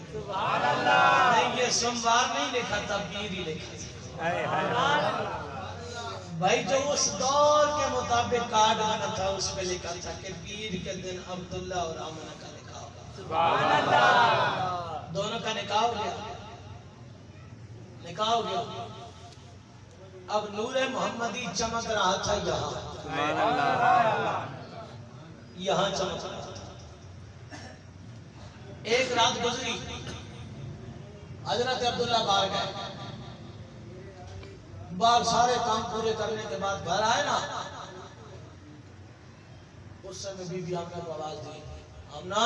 नहीं, ये सोमवार नहीं लिखा था, पीर ही लिखा। भाई जो उस दौर के मुताबिक कार्ड बना था उस पे लिखा था कि पीर के दिन अब्दुल्ला और आमना का निकाह होगा। दोनों का निकाह हो गया, निकाह हो गया। अब नूरे मोहम्मदी चमक रहा था यहाँ चमक रहा था। एक रात गुजरी, हजरत अब्दुल्ला बाहर गए। बाहर सारे काम पूरे करने के बाद घर आए ना, उस समय बीबी आमना को आवाज दी, आमना।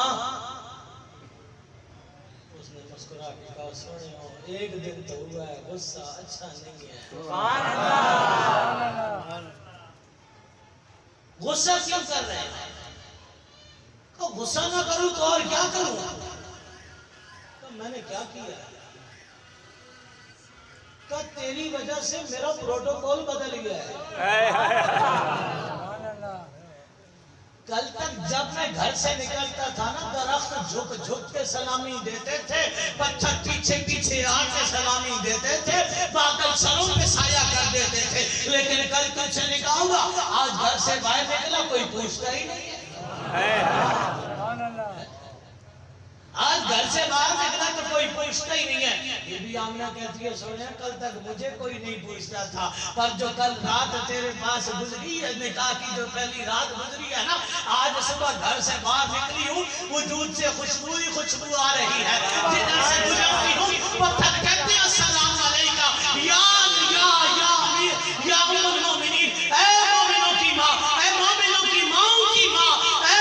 उसने मुस्कुरा के कहा, सुनो एक दिन तो हुआ है, गुस्सा अच्छा नहीं है। गुस्सा क्यों कर रहे हैं? तो गुस्सा ना करूं तो और क्या करूं? तो मैंने क्या किया? का तेरी वजह से मेरा प्रोटोकॉल बदल गया है। कल तक जब मैं घर से निकलता था ना, दरख्त झुक झुक के सलामी देते थे, पत्थर पीछे पीछे आके सलामी देते थे, बादल सरों पे साया कर देते थे। लेकिन कल तुझसे निकाह हुआ, आज घर से बाहर निकला कोई पूछता ही नहीं है। आज घर से बाहर निकला तो कोई पूछता ही नहीं है। ये भी आमना कहती है, सोनिया कल तक मुझे कोई नहीं पूछता था, पर जो कल रात तेरे पास गुजरी है, निकाह की जो पहली रात गुजरी है ना, आज सुबह घर से बाहर निकली हूँ, वजूद से खुशबू ही खुशबू आ रही है। जिधर से गुजरती हूँ पत्थर कहते हैं अस्सलाम अलैका या या या या उम्मुल मोमिनीन, ऐ मोमिनों की माँ, ऐ मोमिनों की माँ की माँ, ऐ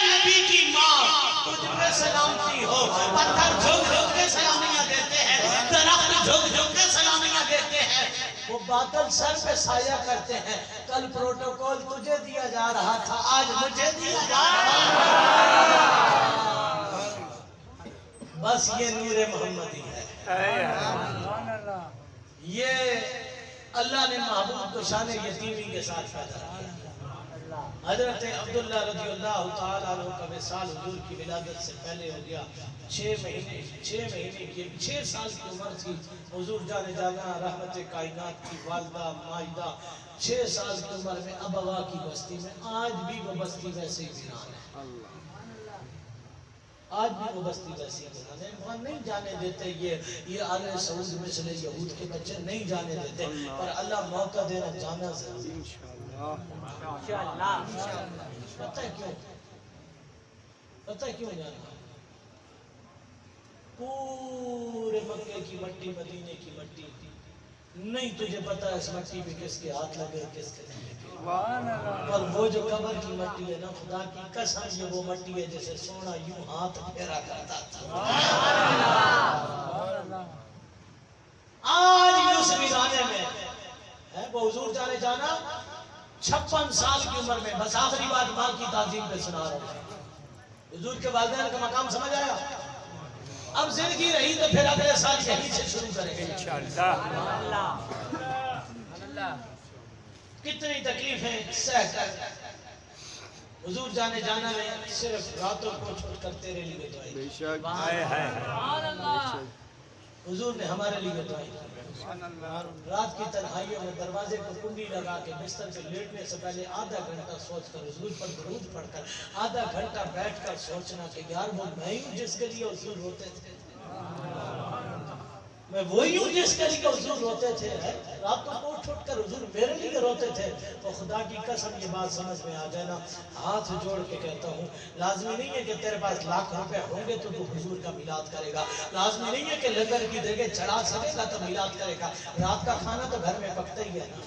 नबी की माँ, तुझ पे सलामती हो। पत्थर झुक झुक के सलामियां देते हैं, दरख्त झुक झुक के सलामियां देते हैं, वो बादल सर पे साया करते हैं। कल प्रोटोकॉल तुझे दिया जा रहा था, आज मुझे दिया जा रहा है। बस ये नूरे मोहम्मदी है। ये अल्लाह ने महबूब को शान यतीमी के साथ पैदा किया। हजरत अब्दुल्ला रज़ियल्लाहु ताला अन्हु का विसाल हुजूर की विलादत से पहले हो गया। 6 महीने की 6 साल की उम्र थी। हुजूर जाने जाना रहमत कायनात की वालिदा माइदा 6 साल की उम्र में अबवा की बस्ती में, आज भी वो बस्ती वैसे ही वीरान है। आज भी वो बस्ती वैसी वीरान है। वहाँ नहीं जाने देते ये आले सऊद मिस्र यहूद के बच्चे नहीं जाने देते, पर अल्लाह मौका देना जाना जरूरी इंशाअल्लाह। पता है क्यों? पता है क्यों जाना? पूरे मक्के की मट्टी, मदीने की मट्टी नहीं, तुझे पता है इस मट्टी पे किसके हाथ लगे, किसके नहीं लगे। पर वो जो कब्र की मट्टी है ना, खुदा की कसम ये वो मट्टी है जैसे सोना यूं हाथ फेरा करता था। आज भी उस वीराने में है वो हुजूर जाने जाना 56 साल की उम्र में। बस आखिरी बात माँ की ताजीम पे सुना रहा हूँ। हुजूर के वालिदैन का मकाम समझ आया। अब जिंदगी रही तो फिर अगले साल यहीं से शुरू करेंगे इंशाअल्लाह। कितनी तकलीफें सह कर हुजूर जाने जाना में सिर्फ रातों को छोड़कर तेरे लिए दुआएं। हुजूर ने हमारे लिए दुआ की। रात की तन्हाइयों में दरवाजे को कुंडी लगा के बिस्तर पे लेटने से पहले आधा घंटा सोचकर हुजूर पर दुरूद पढ़कर आधा घंटा बैठकर सोचना कि यार वो मैं हूँ जिसके लिए हुजूर रोते थे, मैं वही हूँ जिसके लिए हुजूर रोते थे। रातों को उठ कर हुजूर मेरे लिए रोते थे। तो खुदा की कसम ये बात समझ में आ जाए ना, हाथ जोड़ के कहता हूँ, लाजमी नहीं है कि तेरे पास लाख रुपए होंगे तो तू हुजूर का मिलाद करेगा, लाजमी नहीं है कि लंगर की जगह चढ़ा सकेगा तो मिलाद करेगा। रात का खाना तो घर में पकता ही है ना,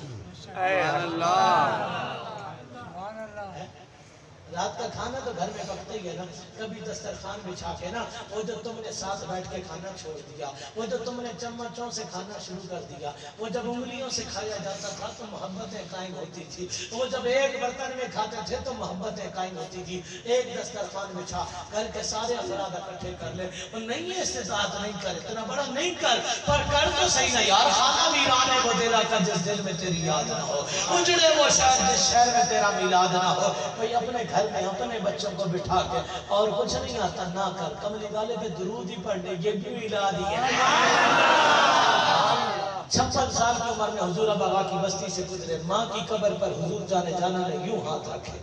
रात का खाना तो घर में पकता ही है ना। कभी दस्तरखान बिछा के ना, वो जो तुमने साथ बैठ के खाना छोड़ दिया, वो जो तुमने चम्मचों से खाना शुरू कर दिया, वो जब उंगलियों से खाया जाता था तो मोहब्बतें कायम होती थी, वो जब एक बर्तन में खाते थे तो मोहब्बतें कायम होती थी। एक दस्तरखान बिछा, घर के सारे अफराद इकट्ठे कर ले, और नहीं है इस्तेताअत नहीं कर, इतना बड़ा नहीं कर, पर कर तो सही ना यार। खाना वीरान है वो दिला का जिस दिल में तेरी याद ना हो, उजड़े वो शहर जिस शहर में तेरा मिलाद ना हो। भाई अपने घर में अपने बच्चों को बिठा के, और कुछ नहीं आता ना कर, कमली वाले पे दुरूद ही पढ़ ले, ये भी मिला दिया। 56 साल की उम्र में हुजूर बाबा की बस्ती से गुजरे, माँ की कब्र पर हुजूर जाने जाना ने यूं हाथ रखे।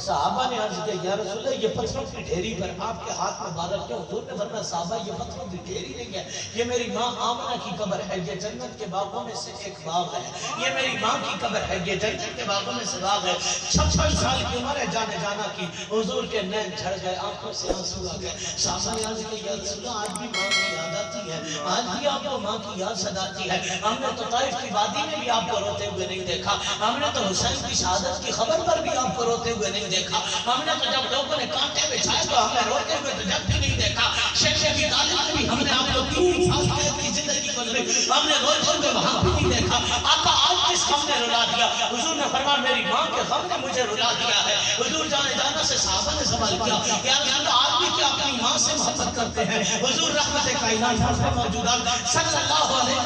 साहबा ने अर्ज किया, या रसूल अल्लाह, ये पत्थरों की ढेरी पर आपके हाथ मुबारक क्यों? हुजूर ने फरमाया, साहबा ये पत्थरों की ढेरी नहीं है, ये मेरी माँ आमना की कब्र है, ये जन्नत के बागों में से एक बाग है, ये मेरी माँ की कब्र है, ये जन्नत के बागों में से बाग है। 56 साल की उम्र है जाने जाना की, हुजूर के नैन झड़ गए, आंखों से आंसू आ गए। साहबा ने अर्ज किया, या रसूल अल्लाह, आज भी माँ की याद आती है, आज भी आपको माँ की याद सताती है। हमने तो ताइफ की वादी में भी आपको रोते हुए नहीं देखा, हमने तो हुसैन की शहादत की खबर पर भी आपको रोते हुए नहीं देखा, हमने तो जब लोगों ने कांटे बिछाए तो हमें रोते हुए तो जब भी नहीं देखा। शेख अबी तालिब में भी हमने आपको 3 साल की जिंदगी गुजरी, हमने रोते हुए वहां भी नहीं देखा। आका आज किस गम ने रुला दिया? हुजूर ने फरमाया, मेरी मां के गम ने मुझे रुला दिया है। हुजूर जाने जाना से साहबा ने सवाल किया, या आप भी क्या अपनी मां से मोहब्बत करते हैं? हुजूर रहमत कायनात में मौजूदा सल्लल्लाहु अलैहि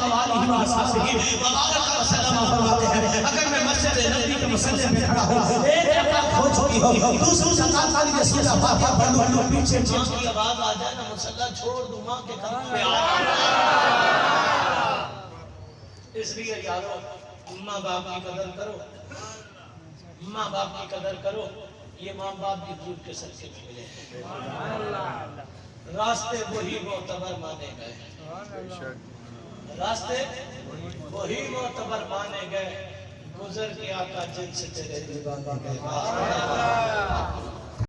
वसल्लम फरमाते हैं, अगर मैं मस्जिद नबी के मुसल्ले पे खड़ा हूं, एक रकात हो चुकी हो, दूसरी रकात वाली के सूरा फातिहा पढ़ लूं, पीछे मां की आवाज आ जाए ना, मुसल्ला छोड़ दूं, मां के कदम पे आ। इसलिए यारो, मां बाप की कदर करो, मां बाप की कदर करो। ये मां बाप भी दूर के सर से मिले, रास्ते वही मोतबर माने गए, रास्ते वही मोतबर माने गए, गुजर के आका जिनसे तेरे दीवाना गए।